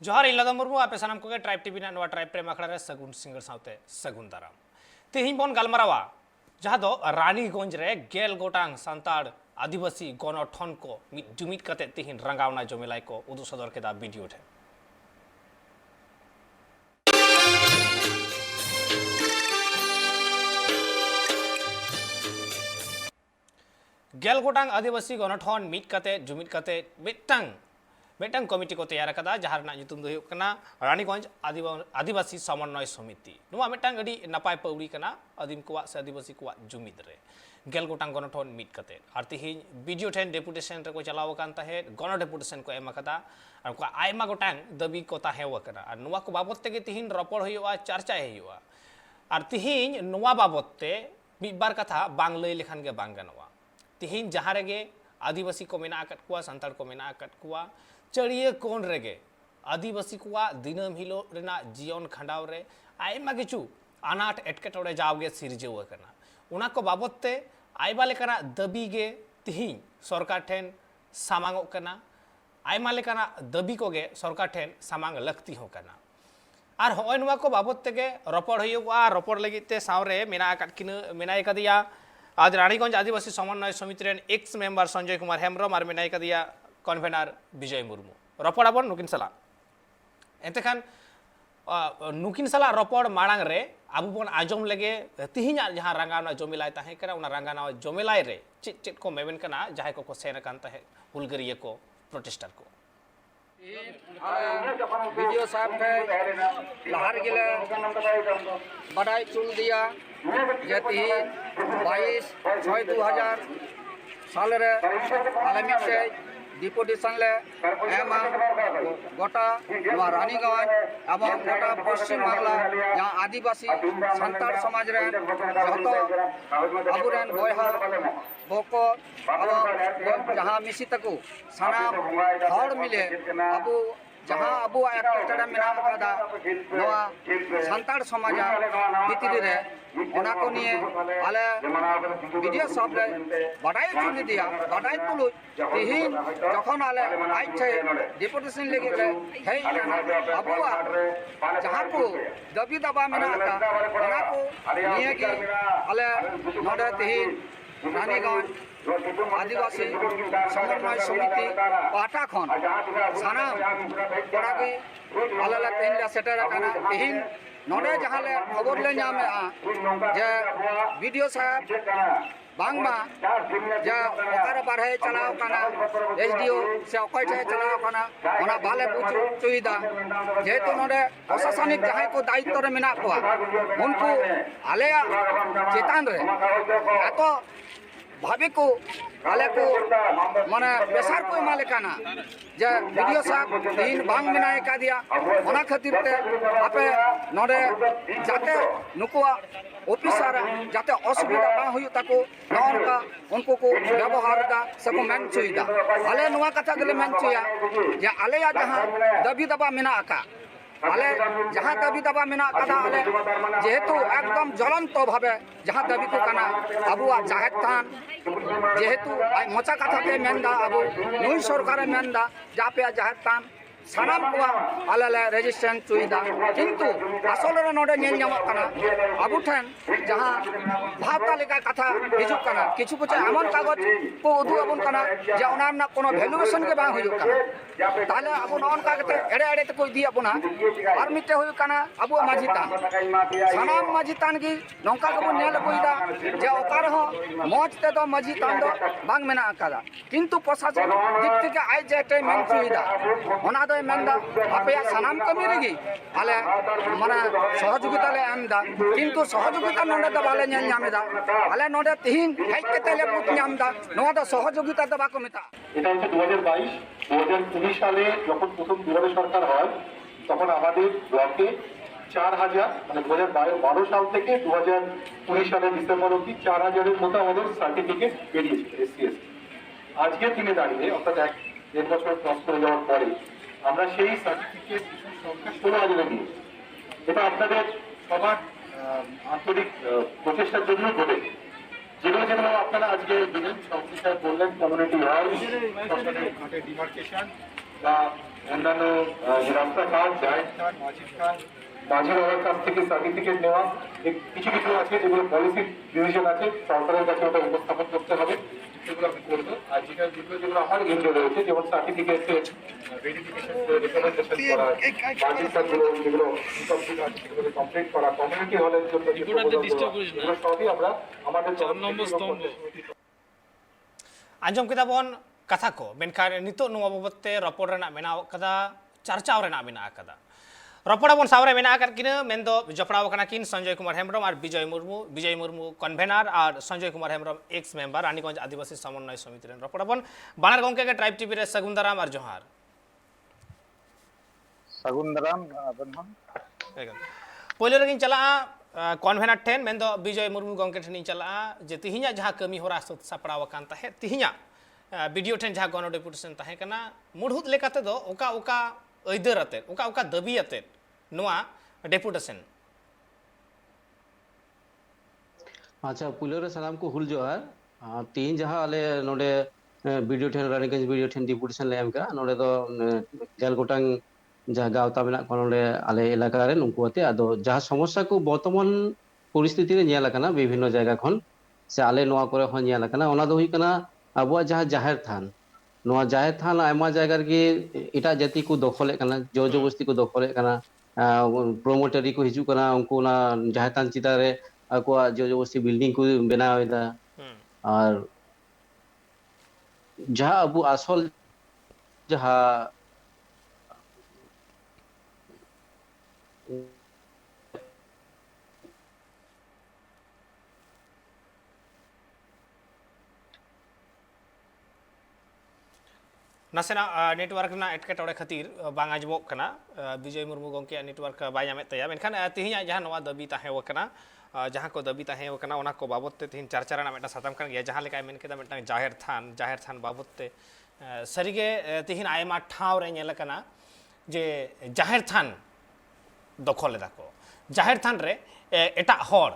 जोहार इलादा मुर्मू आपे सानाम को ट्राइब टीवी ना ट्राइब प्रेम अखड़ा सगुन सिंगर साउते सगुन दाराम तेहिं बन गलमारावा जहाँ दो रानीगंज रे गेल गोटांग सांताड़ आदिवासी गणठन को जुमिद कते तेहिं रंगावना जमेलाई को उदु सदर केदा वीडियो ठे गेल गोटांग आदिवासी गणठन मिद कते जुमिद कते मिट्टांग कमिटी को तैयार कदा जहां नुतुम दो हुयुग कना रानीगंज आदिवासी समन्वय समिति नुआ मिट्टांग अडी नपाय पौड़ी कना आदिम कुआ से आदिवासी कुआ जुमिद रे गेल गोटांग गणठन मिद कते आर तिहिं वीडियो ठेन डेपुटेशन रे को चलाव कान ताहे गण डेपुटेशन को एम कदा आर को आयमा गोटांग दबी को ताहेव कना आर नुआ को बाबत ते तिहिं रपड़ हुयुआ चर्चा हुयुआ आर तिहिं नुआ बाबत ते मिद बार कथा बांग लई लेखान गे बांग गनवा तिहिं जहां रेगे आदिवासी को मेना आकत कुआ संताड़ को मेना आकत कुआ चढ़िए कोन रेगे आदिवासी कुआ दिनम हिलो रेना जीवन खंडाव रे आयमा किछु अनाट एटकेटोड़े जावगे सिरजेव कना उना को बाबत ते आयमा लेकाना दबी गे तिहिं सरकार ठेन सामांगो कना आयमा लेकाना दबी कोगे सरकार ठेन सामांग लक्ति हो कना आर होय नुवा को बाबत तेगे रपड़ हुयुआ रपड़ लगित ते सावरे मेना आकत किन मेनाय कदिया आज रानीगंज आदिवासी समन्वय समिति रेन एक्स मेंबर संजय कुमार हेम्ब्रम और मेनाय कदिया कन्वेनर विजय मुर्मू रपड़ आबन नुकिन सला एतेखान नुकिन सला रपड़ माड़ांग रे आबु बन आजम लगे तिहिं जहां रंगावना जमेलाय ताहे करा उना रंगावना जमेलाय रे चित को मेबेन कना जहां को सेन कान ताहे हुलगरिया को प्रोटेस्टर को वीडियो साहब के लहर गिले बड़ाई चुन दिया जति 22/6/2000 साल रे आलमिक से डिपुटेशन ले एमा गोटा रानीगंज एवं गोटा पश्चिम बांगला जहाँ आदिवासी संताड़ समाज रे जतो अबुरेन बयहा बको जहाँ मिसी तकु सानाम हड़ मिले अबु जहाँ अबु एकटा मेना कदा नवा संताड़ समाज भितरी रे ओना को निये आले वीडियो सब ले बड़ाई चुन दिया बड़ाई तुलु तिहिं जखन आले आइछे डिपुटेशन लेगे ले हे अबुआ जहाँ को दबी दबा मेना का ओना को निये के आले नोडे तिहिं रानीगंज आदिवासी समन्वय समिति पाटा खन सानाम कोड़ा के आले तेहिं ले सेटर काना तिहिं नोडे जहाँ ले खबर ले नामे जे वीडियो साहब बांगमा जे ओकर बारहे चलाव काना एसडीओ से ओकय ठे चलाव काना ओना बाले बुझ चुईदा जेहेतु नोडे प्रशासनिक जहाँ को दायित्व रे मेना कोआ उनको आले चेतान रे एतो भाभी को आले को माने बेसार को माले काना जे वीडियो साहब तीन बांग मेनाय का दिया ओना खातिर ते आपे नोडे जाते नुकुआ ऑफिसर जाते असुविधा बा हुयु ताको नौनका उनको को व्यवहार दा सबको मेन चुईदा आले नुआ कथा गले मेन चुया जे आले या जहां दबी दबा मेना आका आले जहाँ दबी दबा मेना कदा आले जेहेतु एकदम ज्वलंत भावे जहाँ दबी को कना अबुआ जाहेर थान जेहेतु मचा कथा पे मेनदा अबु नुई सरकार मेनदा जापे जाहेर थान सानाम को आले रेजिस्ट्रेशन चुईदा किंतु असल रे नोडे नेल नामक कना अबु ठेन जहाँ भावता लेका कथा हिजुक कना किछु कुछ एमन कागज को उदु अबन कना जे ओना ना कोनो वैल्यूएशन के बा हुजुक कना ताले अबु नौन कागते एड़े एड़े ते कोई दी अबुना और मिटे हुयु कना अबु माझी तान सानाम माझी तान की नौका के नेल कोईदा जे ओकार हो मौज ते दो माझी तान दो बांग मेना आकादा किंतु प्रशासन दिक থেকে आइ जेटे मेन चुईदा ओना मेनदा आपे सानाम कमी रेगी आले माने सहयोगिता ले एमदा किंतु सहयोगिता नोडे द बाले नेल नामेदा आले नोडे तिहिं हेज केते ले बुत नामदा नोआ द सहयोगिता द बाको मेता এটা হচ্ছে 2022 2019 সালে যখন প্রথম দুয়ারে সরকার হয় তখন আমাদের ব্লকে 4000 মানে 2012 সাল থেকে 2019 সালের ডিসেম্বর অবধি 4000 এর মতো আমাদের সার্টিফিকেট বেরিয়েছে এসসিএস আজকের দিনে দাঁড়িয়ে অর্থাৎ এক বছর ক্রস করে যাওয়ার পরে আমরা সেই সার্টিফিকেট সংখ্যা 16,000 নিয়ে এটা আপনাদের সবার আন্তরিক প্রচেষ্টার জন্য ঘটে যেগুলো আপনারা আজকে দিনের সব বিষয়ে বললেন কমিউনিটি হল ডিমার্কেশন বা অন্যান্য যে রাস্তাঘাট, জায়েজ খান, মাঝি বাবার কাছ থেকে সার্টিফিকেট নেওয়া, কিছু কিছু আছে যেগুলো পলিসি ডিভিশন আছে, সরকারের কাছে ওটা উপস্থাপন করতে হবে, সেগুলো আমি করবো। আর যেগুলো আমার এন্ডে রয়েছে, যেমন সার্টিফিকেট ভেরিফিকেশন রিকমেন্ডেশন করা, মাঝি কাজগুলো যেগুলো ইনকমপ্লিট আছে সেগুলো কমপ্লিট করা, কমিউনিটি হলের জন্য এগুলো সবই আমরা আমাদের आंजम किदा बन कथा को मेनखान नितो नुवा बाबते रपड़ रेना मेना कदा चर्चा रेना मेना कदा रपड़ा बन सावरे मेना कर किन मेंदो जपड़ाव कना किन संजय कुमार हेम्ब्रम और विजय मुर्मू कन्वेनर और संजय कुमार हेम्ब्रम एक्स मेंबर रानीगंज आदिवासी समन्वय समिति रेन रपड़ा बन बानर गंके के ट्राइब टीवी रे सगुंदराम और जोहार सगुंदराम बनहन पहले रगिन चला कन्वेनर ठेन मेंदो विजय मुर्मू गंके ठेन चला जे तिहिया जहाँ कमी होरा सपड़ाव कान ताहे तिहिया वीडियो ठेन जहाँ गण डेपुटेशन ताहे कना मुढ़ुत लेकाते दो ओका ओका ऐदर आते ओका ओका दबी आते नुआ डेपुटेशन अच्छा पुलिस रे सलाम को हुल जोहार तीन जहाँ आले नोडे वीडियो ठेन रानीगंज वीडियो ठेन डेपुटेशन ले एमका नोडे दो गेल गोटांग जहाँ गावता मेना को नोडे आले इलाका रे उनको आते आदो जहाँ समस्या को वर्तमान परिस्थिति रे नेला कना विभिन्न जगह खन से आले नोआ करे खन नेला कना ओना दो हुई कना अबुआ जहाँ जाहिर थान नोआ जाहिर थान आयमा जगह रे इटा जाति को दखले कना जो जबरदस्ती को दखले कना प्रोमोटरी को हिजू कना उनको ना जाहिर थान चिता रे को जो जबरदस्ती बिल्डिंग को बनावेदा और जहाँ अबु आसल जहाँ नासेना नेटवर्क ना एटकेटोड़े खातिर बांग आजमोग कना विजय मुर्मू गंके नेटवर्क बाय नामे तया मेनखान तिहिया जहाँ नवा दबी ताहे वकना जहाँ को दबी ताहे वकना ओना को बाबत ते तिहिन चर्चा रेना मेटा सातम कान गया जहाँ लेका मेन केदा मेटा जाहिर थान बाबत ते सरीगे तिहिन आयमा ठाव रे नेल कना जे जाहिर थान दखल दाको जाहिर थान रे एटा हर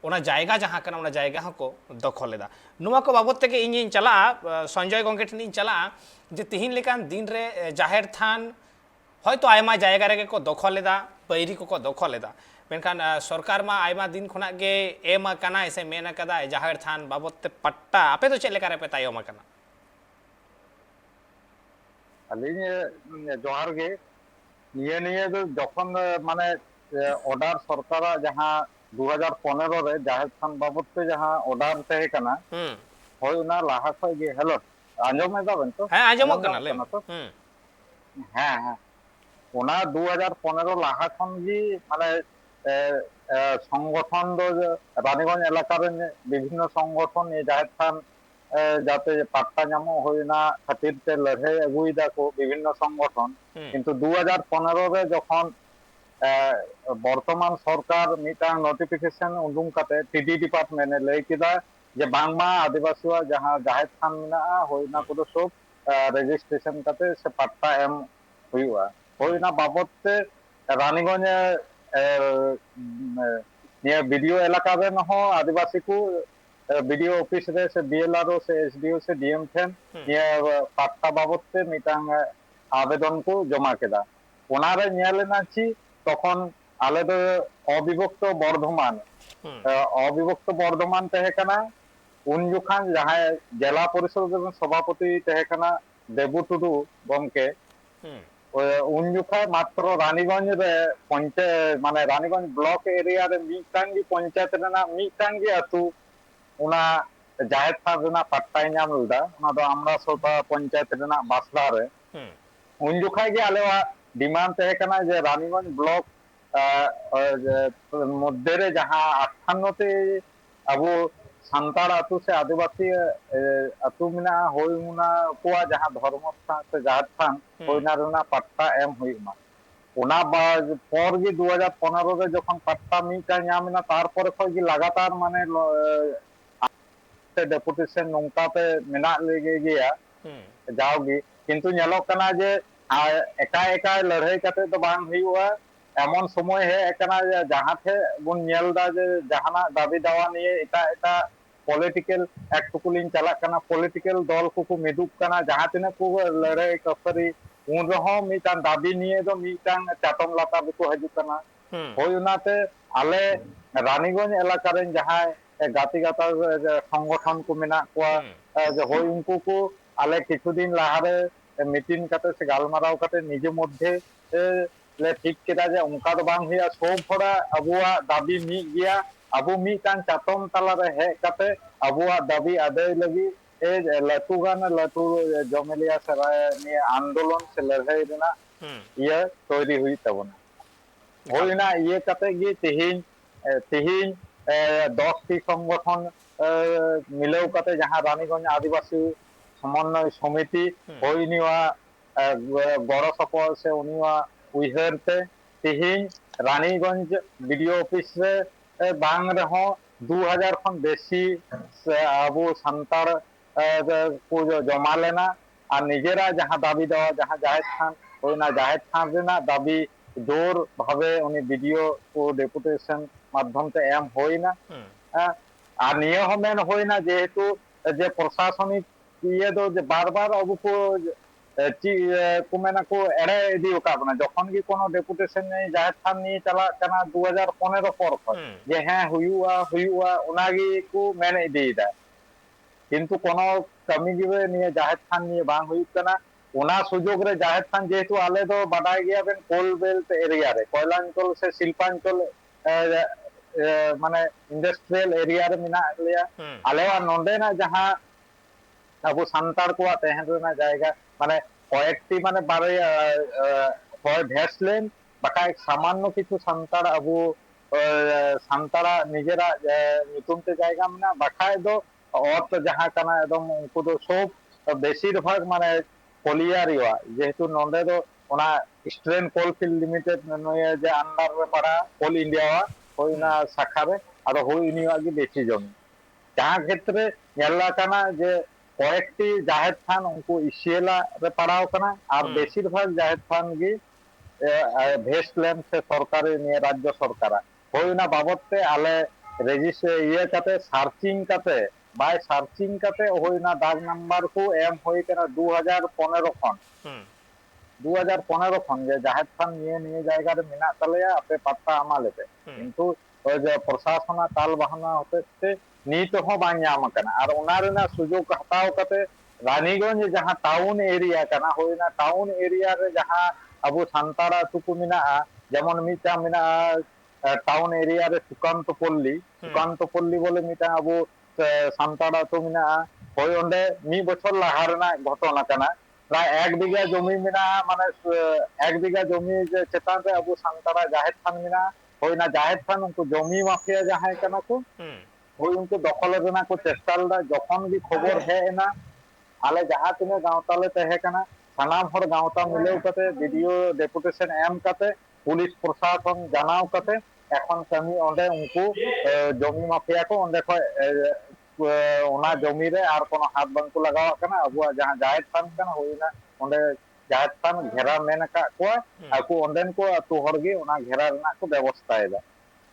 ओना जायगा जहाँ कना ओना जायगा को दखल दा नुमा को बाबत ते इन चला संजय गंके ठिन चला जे तिहिन लेकान दिन रे जाहिर थान हयतो आयमा जायगा रे को दखल दा पैरी को दखल दा मेनखान सरकार मा आयमा दिन खुना गे एम कना ऐसे मेन कदा जाहिर थान बाबत ते पट्टा आपे तो चेले करे पे तायम कना अलिने जोहार गे निये तो जखन माने ऑर्डर सरकार जहाँ 2015 रे जाहिर थान बाबत पे जहाँ ऑर्डर तहे कना होय ना लाहा खय गे हेलो आंजम में दाबन तो हां आंजम कना ले हां हां ओना 2015 लाहा खन जी माने संगठन दो रानीगंज एलाका रे विभिन्न संगठन ये जाहिर थान जाते पाट्टा नामो होइना खातिर ते लड़ाई अगुइदा को विभिन्न संगठन किंतु 2015 रे जखन बर्तमान सरकार मिटांग नोटिफिकेशन उडुंग काते टीडी डिपार्टमेंट ले किदा जे बांगमा आदिवासी जहां जाहिर थान मिना होइना को सब रजिस्ट्रेशन काते से पट्टा एम हुआ होइना बाबत ते रानीगंज ये वीडियो इलाका रे न हो आदिवासी को वीडियो ऑफिस रे से बीएलआरओ से एसडीओ से डीएम ठेन ये पट्टा बाबत ते मिटांग आवेदन को जमा केदा ओना रे नेलेना छी তখন আলে তো অবিভক্ত বর্ধমান তেহেকানা উন জুখান যাহা জেলা পরিষদ সভাপতি তেহেকানা দেবু টুডু গমকে উন জুখা মাত্র রানীগঞ্জ রে মানে রানীগঞ্জ ব্লক এরিয়া রে মিটাঙ্গি পঞ্চায়েত রেনা মিটাঙ্গি আতু ওনা জাহের থান রেনা পাট্টাই নাম লদা ওনা তো আমরা সবা পঞ্চায়েত রেনা বাসলা রে উন জুখাই গে আলেওয়া डिमांड तेहकना जे रानीगंज ब्लॉक मध्य रे जहाँ 58 अब सान्ताड़ आतु से आदिवासी आतु मिना होय मुना कोआ जहाँ धर्मस्थान से जात थान होइना रेना पट्टा एम हुइमा ओना पर गे 2015 रे जखन पट्टा मिटा नामिना तार पर खय गे लगातार माने डेपुटेशन नोंकाते मेना लेगे गया जाओगी किंतु नेलो कना जे एका एका लड़ाई करते तो बांग हुआ एमन समय है एकना जहाँ थे बुन नेलदा जे जहाना दाबी दावा निये एटा एटा पॉलिटिकल एक्ट को लिन चला कना पॉलिटिकल दल को मिदुक कना जहाँ तिना को लड़ाई कफरी उन रहो मिटान दाबी निये दो मिटान चाटम लाता को हजूक कना होय उनाते आले रानीगंज एलाका रेन जहां गाती गाता संगठन को मेना को होय उनको को आले किछु दिन लाहारे मीटिंग करते से गालमाराव करते निजे मध्य ले ठीक केदा जे उनका दो बांग हुआ सब हड़ा अबुआ दाबी मी गया अबु मिटान चाटम तला रे हे करते अबुआ दाबी आदाय लगी लटू गान लटू जमेलिया सराय ने आंदोलन से लड़ाई रेना ये तैरी हुई तबना होइना ये कते गे तिहिन तिहिन 10 टी संगठन मिलेव कते जहां रानीगंज आदिवासी समन्वय समिति होइनिवा गड़ सपहल से उनिवा उइहरते तिहिन रानीगंज वीडियो ऑफिस रे बांग रहो 2000 खन बेसी अबो संतार को जमा लेना और निजेरा जहां दाबी दवा जहां जाहिद खान होइना जाहिद खान रेना दाबी जोर भावे उनी वीडियो को डेपुटेशन माध्यम से एम होइना और निये हमेन होइना जेहेतु जे प्रशासनिक ये दो जे बार बार अब को को मेना को एड़े इदी ओकाबना जखन की कोनो डेपुटेशन ने जाहिद खान नि चला कना 2015 पर जे हां हुयुआ उनागी को मेन इदीदा किंतु कोनो कमी गिवे निये जाहिद खान निये बांग हुयुक कना उना सुजोग रे जाहिद खान जेहेतु आले दो बाडाय गया बेन कोल बेल्ट एरिया रे कोयलांचल से शिल्पांचल माने इंडस्ट्रियल एरिया रे मिना लिया आलेवा नोंडे ना जहां अबो संतार को तहन रेना जायगा माने कयेकटी माने बारे होय भेसलेन बाका एक सामान्य किछु संतार अबो संतारा निजेरा नितुम ते जायगा मिना बाखाय दो और तो जहां कना एकदम उनको दो सब बेसिर भाग माने कोलियारिवा जेहेतु नोंडे दो ओना स्ट्रेन कोलफील्ड लिमिटेड नय जे अंडर रे पड़ा कोल इंडिया होइना शाखा रे आरो होइनिवा गी बेसी जमी जहां क्षेत्र नेला कना जे कयेकटी जाहिद खान उनको इसिएला रे पड़ाव कना और बेसिर भाग जाहिद खान गी भेस्टलैंड से सरकारी निये राज्य सरकार होइना बाबतते आले रेजिस्टर ये कते सार्चिंग कते बाय सार्चिंग कते होइना दाग नंबर को एम होई कना 2015 खन 2015 खन जे जाहिद खान निये जायगा रे मिना तलेया आपे पत्ता आमालेते किंतु ओय जे प्रशासन ताल बहाना होते नीत हो बाኛम कना और उना रेना सुजोग हताव कते रानीगंज जहां टाउन एरिया कना होइना टाउन एरिया रे जहां अबो संतारा तुकु मिना जेमन मिटा मिना टाउन एरिया रे सुकांत पल्ली बोले मिटा अबो संतारा तो मिना होय ओंडे मी बछर लाहारना घटना कना प्राय 1 बीघा जमी मिना माने 1 बीघा जमी जे चेतान रे अबो संतारा जाहिद खान मिना होइना जाहिद खान उनको जमी माफिया जहां कना को होय उनको दखल रेना को चेष्टा लदा जखन भी खबर है ना आले जहां तिने गांवताले तहे कना सानाम हर गांवता मिलेव कते वीडियो डेपुटेशन एम कते पुलिस प्रशासन जानाव कते এখন कमी ओंडे उनको जमी माफिया को ओंडे ओना जमी रे आर कोनो हाथ बंद को लगावा कना अबुआ जहां जाहिद खान कना होइना ओंडे जाहिद खान घेरा मेन का को आकु ओंडेन को अतु हरगे ओना घेरा रेना को व्यवस्था एदा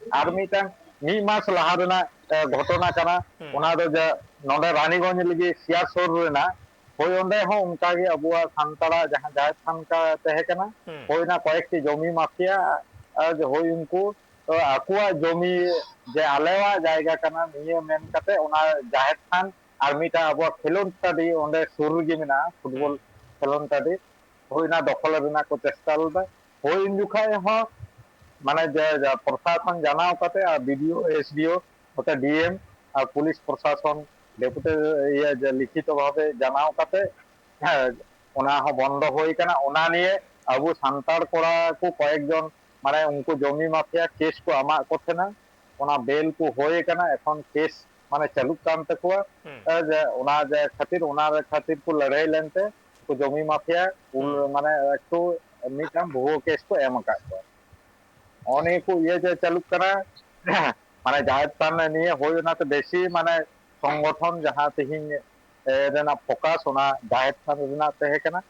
आर मिटान मी मास लाहा रेना घटना कना ओना दो जे नोंडे रानीगंज लगी सियासुर रेना होय ओंडे हो उनका गे अबुआ संतारा जहां जाहिद खान का तहे कना होइना कयेकटी जमी माफिया आज होय उनको तो आकुआ जमी जे आलेवा जायगा कना निये मेन कते ओना जाहिद खान आर मिटा अबुआ खेलोन टाडी ओंडे सुर गे मेना फुटबॉल खेलोन टाडी होइना दखल रेना को चेष्टा लदा होय इन जुखाय हो माने जे प्रशासन जानाव कते आ बीडीओ एसडीओ ओते डीएम आ पुलिस प्रशासन डेपुटे ये जे लिखित भावे जानाव कते ओना हो बंद होई कना ओना निये अबु संतार कोड़ा को कयेक जन माने उनको जमी माफिया केस को आमा को थेना ओना बेल को होए कना एखन केस माने चालू कान तकवा जे ओना जे खातिर को लड़ाई लेनते को जमी माफिया माने एकटू मिटाम भुवो केस को एम का ओने को ये जे चालू करा माने जाहिद खान निये होय ना तो बेसी माने संगठन जहां तिहिन रेना फोकस ओना जाहिद खान रेना तहे कना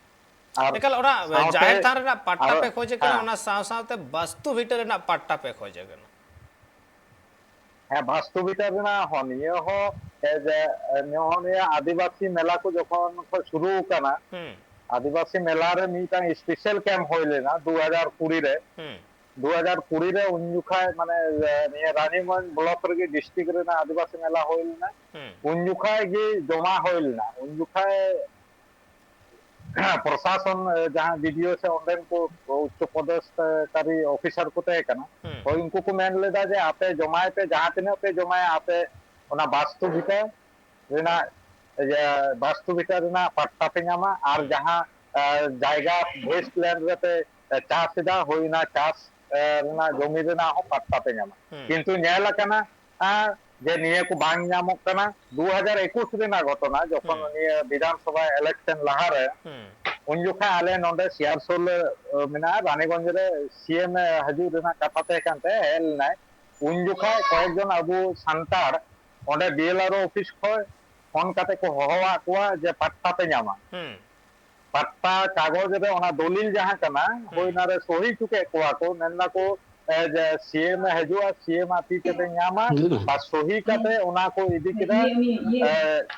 एकल ओना जाहिद खान रेना पट्टा पे खोजे कना ओना साथ वस्तु भीतर रेना पट्टा पे खोजे कना হ্যাঁ বাস্তবিকতা হনিয়ে হ যে নিয়ে আদিবাসী মেলা को যখন শুরু কানা आदिवासी मेला रे मीटांग स्पेशल कैंप होय लेना 2020 रे হুম 2020 रे उन जुखा माने निया रानीगंज ब्लॉक रे डिस्ट्रिक्ट रे ना आदिवासी मेला होय लेना হুম उन जुखा गे जमा होय लेना उन जुखा प्रशासन जहां वीडियो से ऑनलाइन को उच्च पदस्थकारी ऑफिसर को तय करना হুম और इनको को मेन लेदा जे आपे जमाए पे जहां तिना पे जमाए आपे ओना वास्तु भितर रेना वास्तु भितर रेना पट्टा पे नामा और जहां जायगा वेस्टलैंड रे पे चास दा होइना चास रेना जमी रेना हो पट्टा पे नामा হুম किंतु नेला कना जे निये को बांग नामक कना 2021 रेना घटना जखन निये विधानसभा इलेक्शन लहारे হুম उन जुखा आले नोंडे सियारसोल मेना रानीगंज रे सीएम हजू रेना कथा ते कानते हेल नाय उन जुखा कयेकजन अबु सांतार ओंडे बीएलआरओ ऑफिस खय फोन काते को होहवा कोआ जे पट्टा पे नामा হুম पट्टा कागज रे ओना दलिल जहां कना होइना रे सही चुके कोआ को मेनना को जे सीएम हजुआ सीएम आती ते नामा बा सही काते ओना को इदी केदा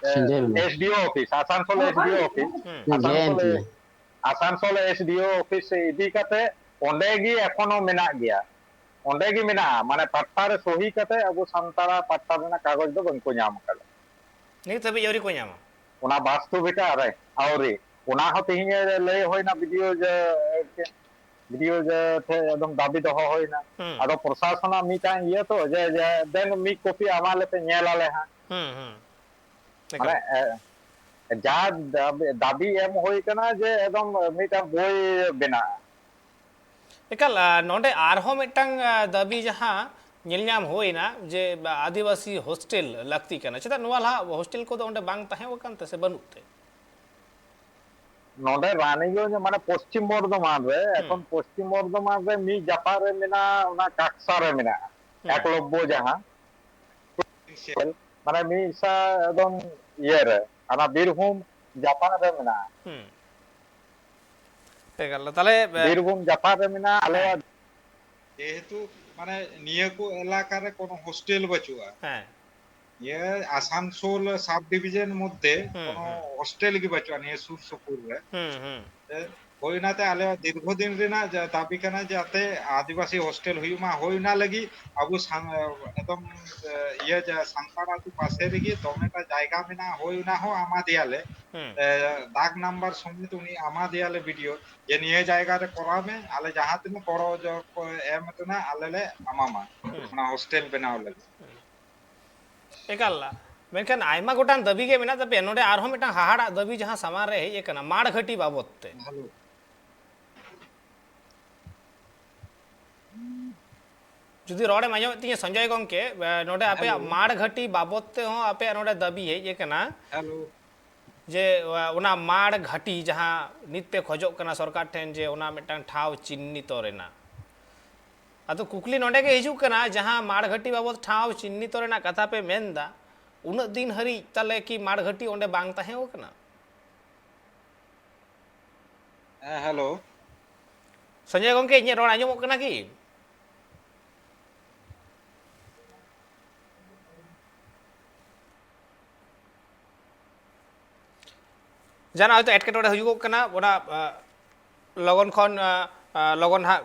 संजय मेना SDO office Asansol SDO office Jayant Asansol ने आसानसोल एसडीओ ऑफिस से इदी काते ओंडे गी एखोनो मेना गया ओंडे गी मेना माने पट्टा रे सही काते अब संतारा पट्टा रेना कागज दो बंको नाम कला ᱱᱤᱛ ᱦᱟᱹᱵᱤᱡ ᱟᱹᱣᱨᱤ ᱠᱚ ᱧᱟᱢᱟ ओना वास्तु बिटा रे आवरे ओना हो तिहिए लय होइना वीडियो जे थे एकदम दाबी दहो होइना হুম आदो प्रशासन मीटा ये तो जे देन मी कॉपी आमाले पे नेलाले हां হুম হুম माने जा दाबी एम होई कना जे एकदम मीटा बोय बिना ᱮᱠᱟᱞ ᱱᱚᱰᱮ ᱟᱨᱦᱚᱸ ᱢᱤᱫᱴᱟᱝ ᱫᱟᱹᱵᱤ ᱡᱟᱦᱟᱸ ᱧᱮᱞ ᱧᱟᱢ ᱦᱩᱭᱱᱟ ᱡᱮ ᱟᱹᱫᱤᱵᱟᱹᱥᱤ ᱦᱳᱥᱴᱮᱞ ᱞᱟᱹᱠᱛᱤ ᱠᱟᱱᱟ ᱪᱮᱫᱟᱜ ᱱᱚᱣᱟ ᱞᱟᱦᱟ ᱦᱳᱥᱴᱮᱞ ᱠᱚᱫᱚ ᱚᱸᱰᱮ ᱵᱟᱝ ᱛᱟᱦᱮᱸ ᱟᱠᱟᱱ ᱛᱮ ᱥᱮ ᱵᱟᱹᱱᱩᱜ ᱛᱮ नोडे रानीगंज माने पश्चिम बर्धमान रे एखन पश्चिम बर्धमान रे मी जापा रे मेना ओना काक्सा रे मेना एकलव्य जहां माने मी सा एकदम ये रे आना बीरभूम जापान रे मेना হুম ᱮᱠᱟᱞ ᱛᱟᱦᱞᱮ बीरभूम जापान रे मेना आले যেহেতু মানে নিয়াকো এলাকারে কোনো হোস্টেল বাচুয়া হ্যাঁ ইয়ে আসানসোল সাব ডিভিশন মধ্যে হুম, কোনো হুম। হোস্টেল কি বাচুয়া নিয়ে সুর সুপুর রে হুম হুম হইনাতে আলে দীর্ঘদিন রেনা দাবি কানা যাতে আদিবাসী হোস্টেল হুইমা হইনা লাগি আবু একদম ইয়ে যা সান্তারা তু পাশে রেগি দমেটা জায়গা মেনা হইনা হো আমা দিয়ালে হুম দাগ নাম্বার সমেত উনি আমা দিয়ালে ভিডিও যে নিয়ে জায়গাতে করাবে আলে যাহা তুমি করো এম না আলেলে আমামা না হোস্টেল বেনাও লাগে ᱮᱠᱟᱞ ᱢᱮᱱᱠᱷᱟᱱ ᱟᱭᱢᱟ ᱜᱚᱴᱟᱝ ᱫᱟᱹᱵᱤ ᱜᱮ ᱢᱮᱱᱟᱜ ᱛᱟᱯᱮᱭᱟ ᱱᱚᱰᱮ ᱟᱨᱦᱚᱸ ᱢᱤᱫᱴᱟᱝ ᱦᱟᱦᱟᱲᱟᱜ ᱫᱟᱹᱵᱤ ᱡᱟᱦᱟᱸ ᱥᱟᱢᱟᱝ ᱨᱮ ᱦᱮᱡ ᱟᱠᱟᱱᱟ ᱢᱟᱲ ᱜᱷᱟᱹᱴᱤ ᱵᱟᱵᱚᱫ ᱛᱮ ভালো जुदी रॉडे मांझे तीन संजय गंके नोडे आपे माड़ घटी बाबत ते हो आपे नोडे दबी है ये कना হ্যালো जे उना माड़ घाटी जहां नित पे खोजो कना सरकार ठेन जे उना मिटांग ठाव चिन्हित रेना अतो कुकली नोडे के हिजू कना जहां माड़ घाटी बाबत ठाव चिन्हित रेना कथा पे मेनदा उन दिन हरी तले की माड़ घाटी ओंडे बांग ताहे हो कना হ্যালো संजय गंके इnye रोड आंजमो कना की जाना होय तो एटकेटोड़े हुजुगो कना ओना लगन खन लगन हा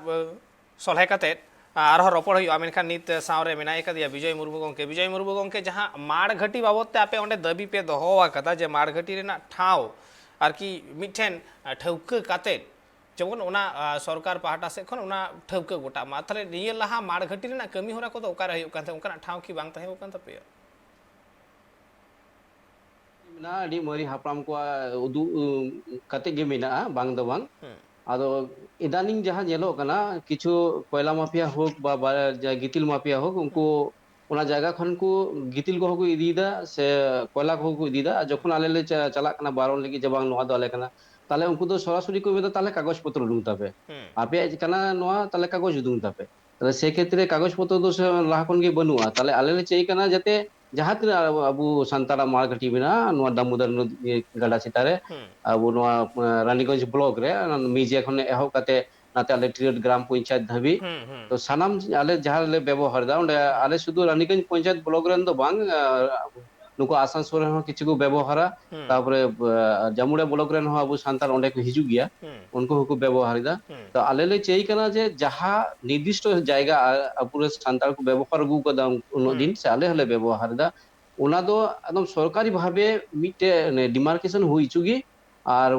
सलहे काते आरो रोपड़ हुआ मेनखान नित सावरे मेनाय कदिया विजय मुर्मू गंके जहां माड़ घाटी बाबत ते आपे ओंडे दबी पे दोहो आकादा जे माड़ घाटी रेना ठाव आरकी मिठेन ठौका काते जेमन ओना सरकार पाहटा से खन ओना ठौका गोटा मा तले निये लहा माड़ घाटी रेना कमी होरा को तो ओकारे हुयुग कान ओंकाना ठाव की बांग ताहे ओकान तपेया ना अड़ी मरी हापराम को उदु कते गे मेना बांग दो बांग आदो इदानिंग जहां जेलो कना किछु कोयला माफिया होक बा गितिल माफिया होक उनको ओना जगह खन को गितिल को इदीदा से कोयला को इदीदा जखन आले ले चला कना बारन लगी जबांग नोआ दले कना ताले उनको तो सरासरी को मेदा ताले कागज पत्र उडुंग तापे आपे कना नोआ ताले कागज उडुंग तापे ताले से क्षेत्र कागज पत्र दो से लाहा खन गे बनुआ ताले आले ले चई कना जाते जहां तीन अबू संतारा मार घटी बिना नोआ दामोदर गड़ा चितारे अबू नोआ रानीगंज ब्लॉक रे मिजे खने एहो काते नाते आले ट्रियड ग्राम पंचायत धाबी तो सानाम आले जहां ले व्यवहार दा ओंडे आले शुद्ध रानीगंज पंचायत ब्लॉक रेन दो बांग नुको आसानसोल ᱨᱮ ᱦᱚᱸ ᱠᱤᱪᱷᱩ ᱠᱚ ᱵᱮᱵᱚᱦᱟᱨᱟ ᱛᱟᱯᱚᱨᱮ ᱡᱟᱢᱩᱲᱟ ᱵᱞᱚᱠ ᱨᱮᱱ ᱦᱚᱸ ᱟᱵᱚ ᱥᱟᱱᱛᱟᱲ ᱚᱸᱰᱮ ᱠᱚ ᱦᱤᱡᱩᱜ ᱜᱮᱭᱟ उनको हको व्यवहार दा तो आले ले चेई कना जे जहां निर्दिष्ट जायगा अपुरे सांताल को व्यवहार गु कदा उन दिन से आले हले व्यवहार दा ओना दो एकदम सरकारी भावे मिटे डिमार्केशन हुई चुगी और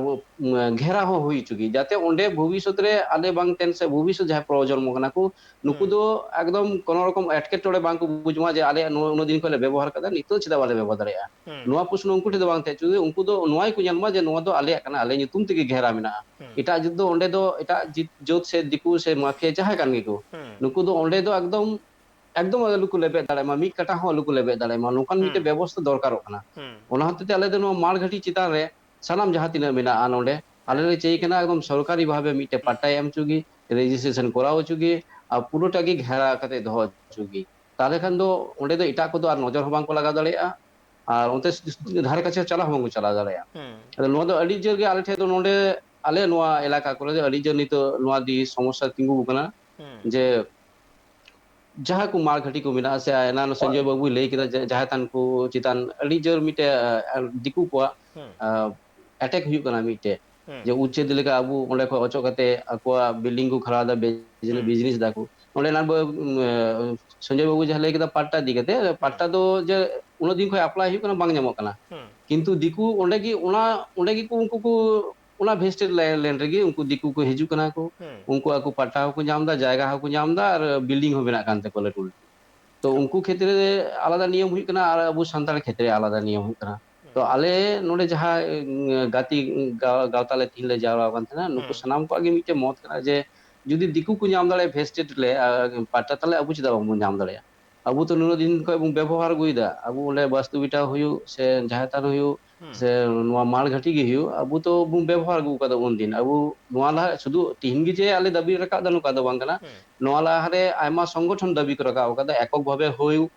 घेरा हो हुई चुगी जाते ओंडे भविष्यत रे आले बांग तेन से भविष्यत जहां प्रयोजन मगना को नुकु दो एकदम कोनो रकम एटके टोड़े बांग को बुझमा जे आले उन दिन को ले व्यवहार कदा नितो चिदा वाले व्यवहार दरेया नोआ प्रश्न उनको ठे दो बांग ते चुगी उनको दो नोआई को जन्मा जे नोआ दो आले कना आले नितुम तेगे घेरा मिना इटा जुद्ध ओंडे दो इटा जोत से दिकु से माफिया जहां कान गिको नुकु दो ओंडे दो एकदम एकदम आलू को लेबे दाड़े मा मी कटा हो आलू को लेबे दाड़े मा नोकान मिटे व्यवस्था दरकारो कना ओना हते आले दो मारघाटी चितान रे सानाम जहां तिना मेना नोंडे आले ले चेई कना एकदम सरकारी भावे मिटे पट्टा एम चुगी रेजिस्ट्रेशन कराओ चुगी आ पुरोटा गी घेरा कते दो चुगी ताले खान दो ओंडे दो इटा को दो आर नजर बांग को लगा दाड़ेया और ओंते धारे काছে चला होंगु चला दाड़ेया अदो नो दो अडी जोर गे आले ठे दो नोंडे आले नोआ इलाका करे अडी जोर नितो नोआ दी समस्या तिंगु कना जे जहां को मारघाटी को मिना से आयना संजय बाबू लई केदा जहां तान को चितान अडी जोर मिटे दिकु को अटैक हुई कना मिटे जे उच्चेद लेका अबू ओंडे को अचो कते अको बिल्डिंग को खरा दा बिजनेस दाको ओंडे ना संजय बाबू जहां लई केदा पट्टा दी कते पट्टा दो जे उन दिन को अप्लाई हुई कना बांग जामो कना किंतु दिकु ओंडे की को उनको को उना भेस्टेड लैंड रेगी उनको दिकु को हिजु कना को उनको आको पट्टा को जामदा जायगा को जामदा और बिल्डिंग हो बिना कानते को लटुल तो उनको क्षेत्र आलादा नियम हुई कना और अबू संताल क्षेत्र आलादा नियम हुई कना तो आले नोडे जहां गाती गावता ले तीन ले जावा कानते नुको सनाम को आगे मिटे मौत कना जे जुदी दिकु को जाम दाले भेस्टेड ले पट्टा तले अबू चिदा बम जाम दाले अबू तो नुनो दिन को व्यवहार गुइदा अबू ओले वास्तु बिटा हुयु से जहां तान हुयु से नोआ माल घाटी गे हुयु अबू तो बु व्यवहार गु कदा उन दिन अबू नोआ ला शुधु तीन गे जे आले दबी रका दनु कदा बांग कना नोआ ला हरे आयमा संगठन दबी को रका कदा एकक भावे हुयु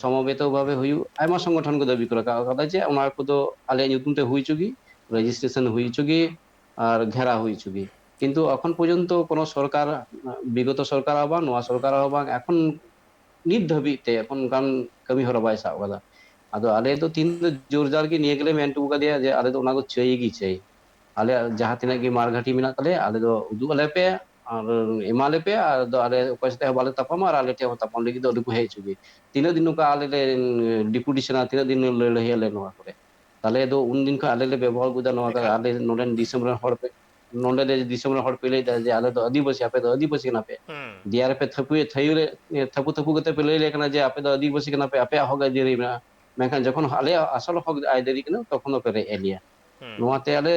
समवेत भावे हुयु आयमा संगठन को दबी को रका कदा जे ओना को दो आले nyutum ते हुई चुगी रेजिस्ट्रेशन हुई चुगी और घेरा हुई चुगी किंतु এখন পর্যন্ত কোন সরকার বিগত সরকার আবা নোয়া সরকার আবা এখন নিট ধবিতে এখন গান কমি হরা বাই সাব কাদা আদো আলে তো তিন জোরজার কি নিয়ে গেলে মেন্টু কাদিয়া যে আলে তো ওনা को চাই গি চাই आले जहां तिना की मारघाटी मिना तले आले दो उदु आले पे और एमाले पे और दो आले उपस्थित बाले तपाम और आले टे तपाम लगी दो दुकु हे चुगी तीन दिन का आले ले डिपुटेशन तीन दिन ले हेले नोआ करे तले दो उन दिन का आले ले व्यवहार गुदा नोआ का आले नोडन दिसंबर हड़ पे नोडे ले दिसंबर हड़ पे ले जे आले दो आदिवासी आपे दो आदिवासी ना पे दियार पे थपु थयुले थपु थपु गते पे ले कना जे आपे दो आदिवासी कना पे आपे होगा दिरी ना मेखान जखन आले असल हक आय देरी कना तखन पे रे एलिया नोआते आले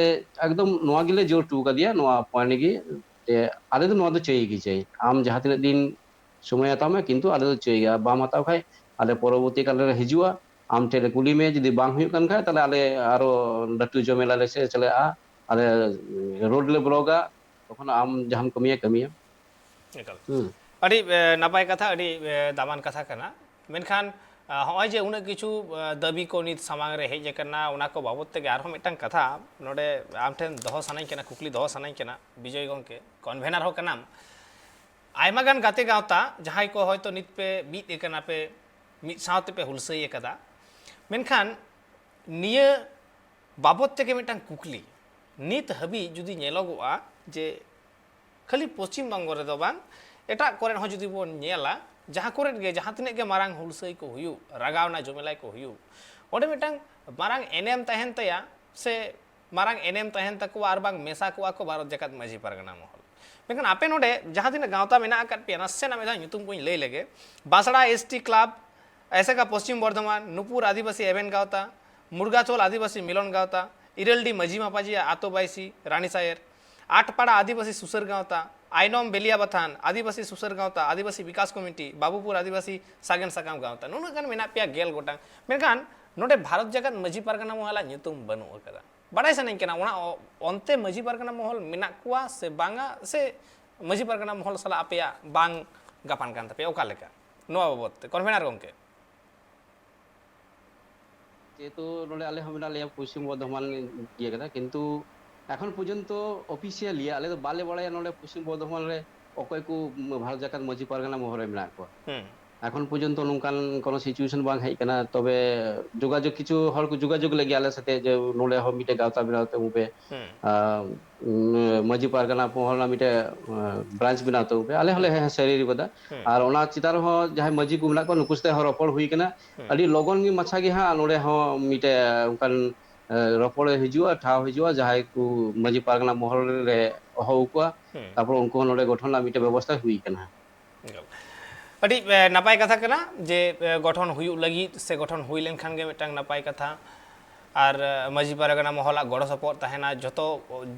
एकदम नोआ गिले जोर टू का दिया नोआ पॉइंट गी ते आले तो नोआ तो चाहिए की चाहिए आम जहां तिना दिन समय आता में किंतु आले तो चाहिए बाम हताव खाय आले परवर्ती काल रे हिजुआ आम ठेले कुली में जदी बांग हुई कन खाय तले आले आरो लट्टू जमेला ले से चले आ आले रोड ले ब्लॉगा तखन आम जहां कमिया निकल अड़ी नापाय कथा अड़ी दामान कथा कना मेनखान हॉय जे उन किछु दबी को नित सामांग रे हेज करना उना को बाबत ते आरो मिटन कथा नोडे आम ठेन दहो सनाई केना कुकली दहो सनाई केना विजय गंके कन्वेनर हो कनाम आयमा गान गाते गावता जहां को होयतो नित पे बीत एकना पे मित सावते पे हुलसई एकदा मेनखान निये बाबत ते के मिटन कुकली नित हबी जुदी नेलोगोआ जे खाली पश्चिम बंग रे दो बांग एटा कोरेन हो जुदी बोन नेला जहां कोरेन गे जहां तिने के मारांग हुलसई को हुयु रागावना जमेलाई को हुयु ओडे मिटांग मारांग एनएम तहन तया से मारांग एनएम तहन तक आर बांग मेसा को भारत जकात माझी परगना महल लेकिन आपे नोडे जहां तिने गावता मेना कट पे नसे ना मेदा nyutum को ले लेगे बासड़ा एसटी क्लब ऐसे का पश्चिम बर्धमान नुपुर आदिवासी एवेन गावता मुर्गाचोल आदिवासी मिलन गावता इरेलडी मजी मापाजी आतोबाईसी रानी सायर आठपाड़ा आदिवासी सुसर गावता आइनोम बेलिया बथान आदिवासी सुसर गावता आदिवासी विकास कमिटी बाबूपुर आदिवासी सागन साकाम गावता नुन गान मेना पिया गेल गोटांग मेनखान नोडे भारत जगत मजी पारगना महला nyutum बनु अकदा बाडाय सनाई केना ओना ओनते मजी पारगना महल मेना कुआ से बांगा से मजी पारगना महल सला अपेया बांग गापान कान तपे ओका लेका नोआ बाबत कन्वेनर गंके যেহেতু নলে আলে হমিনা লিয়া পশ্চিম বর্ধমান গিয়ে গেদা কিন্তু এখন পর্যন্ত অফিসিয়ালি আলে তো বালে বড়াই নলে পশ্চিম বর্ধমান রে অকয় কো ভারত জাকাত মজি পারগানা মোহরে মিনা কো এখন পর্যন্ত নঙ্কান কোনো সিচুয়েশন বাং হেজ কানা তবে যোগাযোগ কিছু হড় কো যোগাযোগ লাগি আলে সাথে যে নোলে হ মিটে গাওতা বিনাতে উবে মাঝি পারগানা pohorna মিটে ব্রাঞ্চ বিনাতে উবে আলে হলে হ্যাঁ শরীর বদা আর ওনা চিতার হ যাহাই মাঝি কো মেনা কো নুকুস্তে হ রপড় হুই কানা আদি লগন গি মাছা গি হা নোলে হ মিটে উনকান রপড় হিজুয়া ঠাও হিজুয়া যাহাই কো মাঝি পারগানা মহল রে হউ কো তারপর উनको নোলে গঠন লা মিটে ব্যবস্থা হুই কানা अड़ी नपाय कथा कना जे गठन हुई लगी से गठन हुई लेनखान गे मिटांग नपाय कथा और माजी पारगना महला गड़ सपोर्ट तहना जतो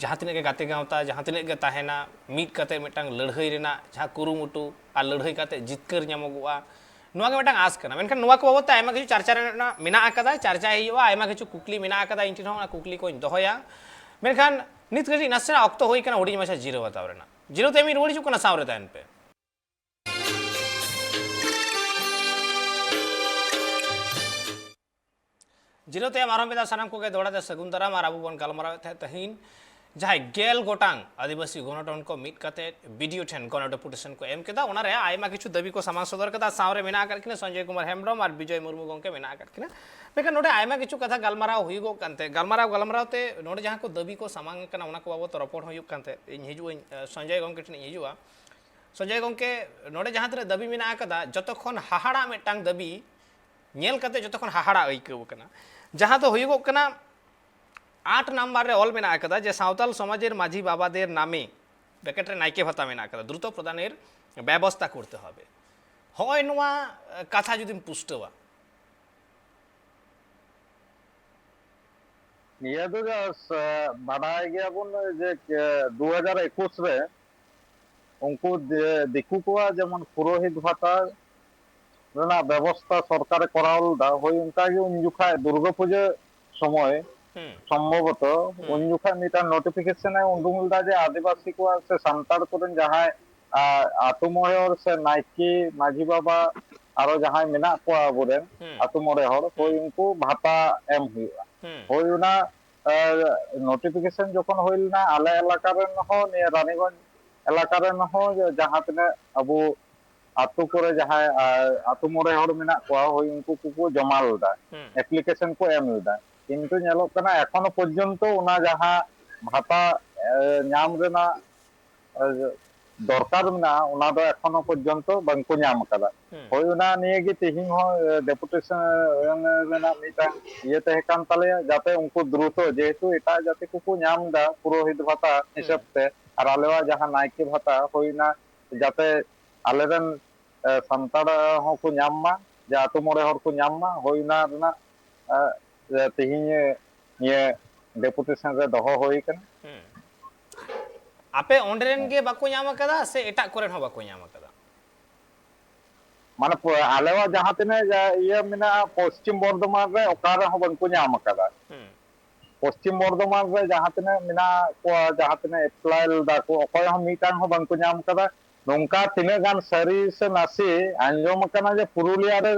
जहाँ तिने के गाते गावता जहाँ तिने के तहना मीट कते मिटांग लड़हई रेना जहाँ कुरुमुटु और लड़हई कते जितकर ᱧᱟᱢᱚᱜᱚᱜᱼᱟ नुआ के मिटांग आस कना मेनखान नुआ को बाबत आयमा किछु चर्चा रेना मेना आकदा चर्चा हियुआ आयमा किछु कुकली मेना आकदा इन ठिन होना कुकली को दोहया मेनखान नित गरी नसना ऑक्तो होई कना ओडी माछा जीरो बताव रेना जीरो ते मी रोडी चु कना सावरे तान पे जीरो ते आरम बेदा सानाम को दौड़ाते सगुन दाराम और आबू बन गलमाराव तहीन जहाँ गेल गोटांग आदिवासी गणटन को मिट कते वीडियो ठेन गण डेपुटेशन को एम केदा ओनारे आयमा किछु दाबी को सामान सदर कदा सावरे मेना करकिने संजय कुमार हेम्ब्रम और विजय मुर्मू गंके मेना करकिने मेका नोडे आयमा किछु कथा गलमाराव हुईगो कांते गलमाराव ते नोडे जहाँ को दाबी को सामान कना ओना को बाबत रपोर्ट हुई कांते इन हिजु संजय गंके ठेन हिजुआ संजय गंके नोडे जहाँ तरे दाबी मेना कदा जतखन हाहाड़ा मिटांग दाबी नेल कते जतखन हाहाड़ा आइकव कना जहाँ तो हुईगो कना 8 नम्बर रे ऑल मेना कदा जे सावताल समाजेर माझी बाबादेर नामे ब्रैकेट रे नाइके भाता मेना कदा द्रुत प्रदानेर व्यवस्था करते हबे হয় নোয়া কথা যদি পুষ্টবা নিয়ে তো বাড়ায় গিয়া বন যে 2021 রে উনকু দিকু কোয়া যেমন পুরোহিত ভাতা রেনা ব্যবস্থা সরকারে করাল দা হই উনকা যে উনজুখায় দুর্গাপূজা সময় সম্ভবত উনজুখায় মিটা নোটিফিকেশনে উন্ডুমুল দা যে আদিবাসী কোয়া সে সান্তার করেন যাহায় আতু মহের সে নাইকি মাঝি বাবা আরো যাহায় মেনা কোয়া বলেন আতু মরে হর হই উনকু ভাতা এম হুইয়া হই উনা নোটিফিকেশন যখন হইল না আলে এলাকার নহ নিয়ে রানীগঞ্জ এলাকার নহ যাহা তিনে আবু আতু করে যাহায় আতু মরে হর মেনা কোয়া হই উনকু কুকু জমাল দা অ্যাপ্লিকেশন কো এম দা কিন্তু ñeলok kana এখনো পর্যন্ত ওনা যাহা ভাতা ñam রেনা দরকার না ওনা দো এখনো পর্যন্ত বাংকো ñam কাদা হই ওনা নিয়ে গি তিহিং হ ডেপুটেশন রেনা মিটা ইয়েতে হেকান তালে যাতে উনকু দ্রুত যেহেতু এটা যাতে কুকু ñam দা পুরোহিত ভাতা হিসাবতে আর আলেওয়া যাহা নাইকে ভাতা হই না যাতে আলেরেন সান্তাড় হকু ñam মা যে আতু মরে হর কু ñam মা হই না রেনা তিহিং নিয়ে ডেপুটেশন রে দহ হই কেন আপে অন্ডরেন গে বাকো ñam কাদা সে এটা করেন হ বাকো ñam কাদা মানে আলেওয়া যাহা তিনে ইয়ে মিনা পশ্চিম বর্ধমান রে ওকারে হ বাকো ñam কাদা পশ্চিম বর্ধমান রে যাহা তিনে মিনা কো যাহা তিনে এপ্লাই দা কো অকয় হ মিটাং হ বাকো ñam কাদা নংকা তিনে গান সারি সে নাসি আঞ্জম কানা যে পুরুলিয়া রে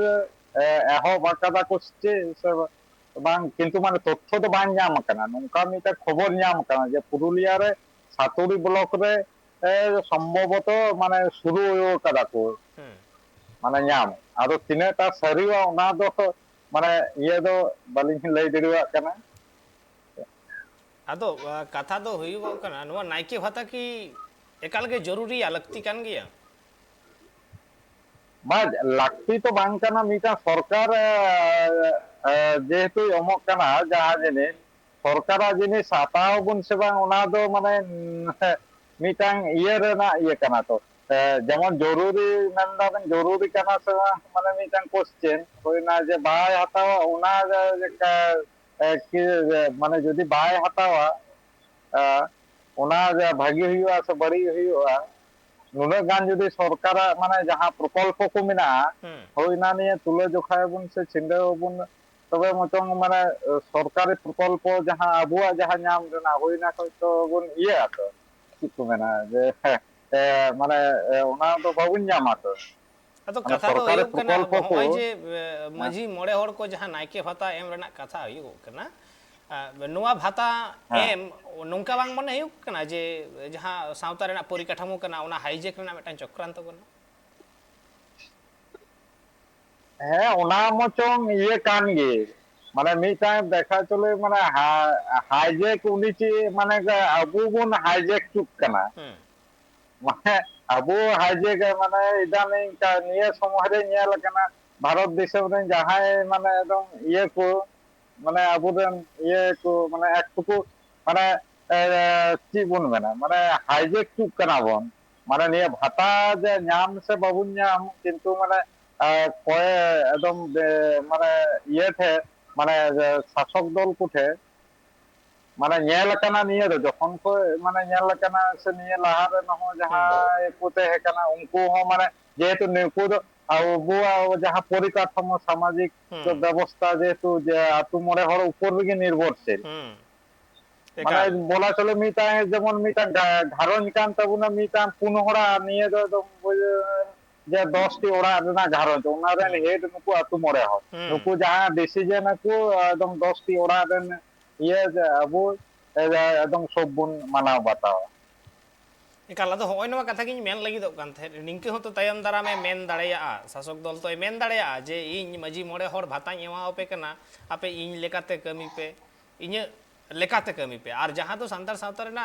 এহ বাকাদা কোসছে bang কিন্তু মানে তথ্য তো বাং ñam কানা নংকা মিটা খবর ñam কানা যে পুরুলিয়া রে সাতুরি ব্লক রে সম্ভবত মানে শুরু কাদা কো মানে ñam আদো তিনেটা সারিওয়া ওনা দো মানে ইয়ে দো বালিং লই দিরিওয়া কানা আদো কথা দো হইবো কানা নোয়া নাইকে ভাতা কি একাল গে জরুরি লাগতি কান গিয়া বা লাগতি তো বাং কানা মিটা সরকার যেহেতু অমক কানা যাহা জিনিস সরকারা জিনিস হাতাও বুন সে বাং ওনা দো মানে মিটাং ইয়ে রেনা ইয়ে কানা তো যেমন জরুরি মেনদাবেন জরুরি কানা সে মানে মিটাং কোশ্চেন হই না যে বাই হাতাওয়া ওনা কি মানে যদি বাই হাতাওয়া ওনা ভাগি হইয়া সে বাড়ি হইয়া নুনে গান যদি সরকার মানে যাহা প্রকল্প কো মেনা হই না নিয়ে তুলে জোখায় বুন সে ছিন্ডে বুন তবে মতং মানে সরকারি প্রকল্প যাহা আবুয়া যাহা ñam রেনা হই না হয়তো বুন ইয়ে আছে কি কো মেনা যে মানে ওনা তো বাবুন ñam আছে আদো কথা তো হইব কানা হয় যে মাঝি মড়ে হড় কো যাহা নাইকে ভাতা এম রেনা কথা হইব কানা নোয়া ভাতা এম নংকা বাং মনে হইব কানা যে যাহা সাউতা রেনা পরিকাঠামো কানা ওনা হাইজেক রেনা মেটান চক্রান্ত কানা হ্যাঁ ওনা মচং ইয়ে কান গে মানে মিটাং দেখা চলে মানে হাইজেক উনি চি মানে আবু বন হাইজেক চুক কানা মানে আবু হাইজেক মানে ইদানিং নিয়ে সময় রে নিয়ে লাগানা ভারত দিশম রে যাহাই মানে একদম ইয়ে কো মানে আবুরেন ইয়ে কো মানে একটুকু মানে কি বন মেনা মানে হাইজেক চুক কানা বন মানে নিয়ে ভাতা যে নাম সে বাবুন নাম কিন্তু মানে কয়ে একদম মানে ইয়ে থে মানে শাসক দল কুঠে মানে nyel kana niya do jokhon ko মানে nyel kana se niya lahare no jaha pute he kana unku ho মানে যেহেতু নিকু আবু যাহা পরিকাঠামো সামাজিক ব্যবস্থা যেহেতু যে আতু মরে হর উপর দিকে নির্ভরশীল মানে বলা চলে মিটা যেমন মিটা ঘারণ কান তাবুনা মিটা পুনহরা নিয়ে do যে 10টি ওরা না ঘারণ ওনারে হেড নুকু আতু মরে হয় নুকু যাহা ডিসিশন আকু একদম 10টি ওরা দেন ইয়ে আবু একদম সবুন মানাও বাতাও একাল আদো হয় নয়া কথা গিনি মেন লাগি দো কান থে নিংকে হতো তায়ম দারামে মেন দাড়ায়া শাসক দল তো মেন দাড়ায়া যে ইñ মাঝি মোড়ে হর ভাতা এমা আপে কেনা আপে ইñ লেকাতে কামি পে ইñ লেকাতে কামি পে আর যাহা তো সান্তার সাঁওতার না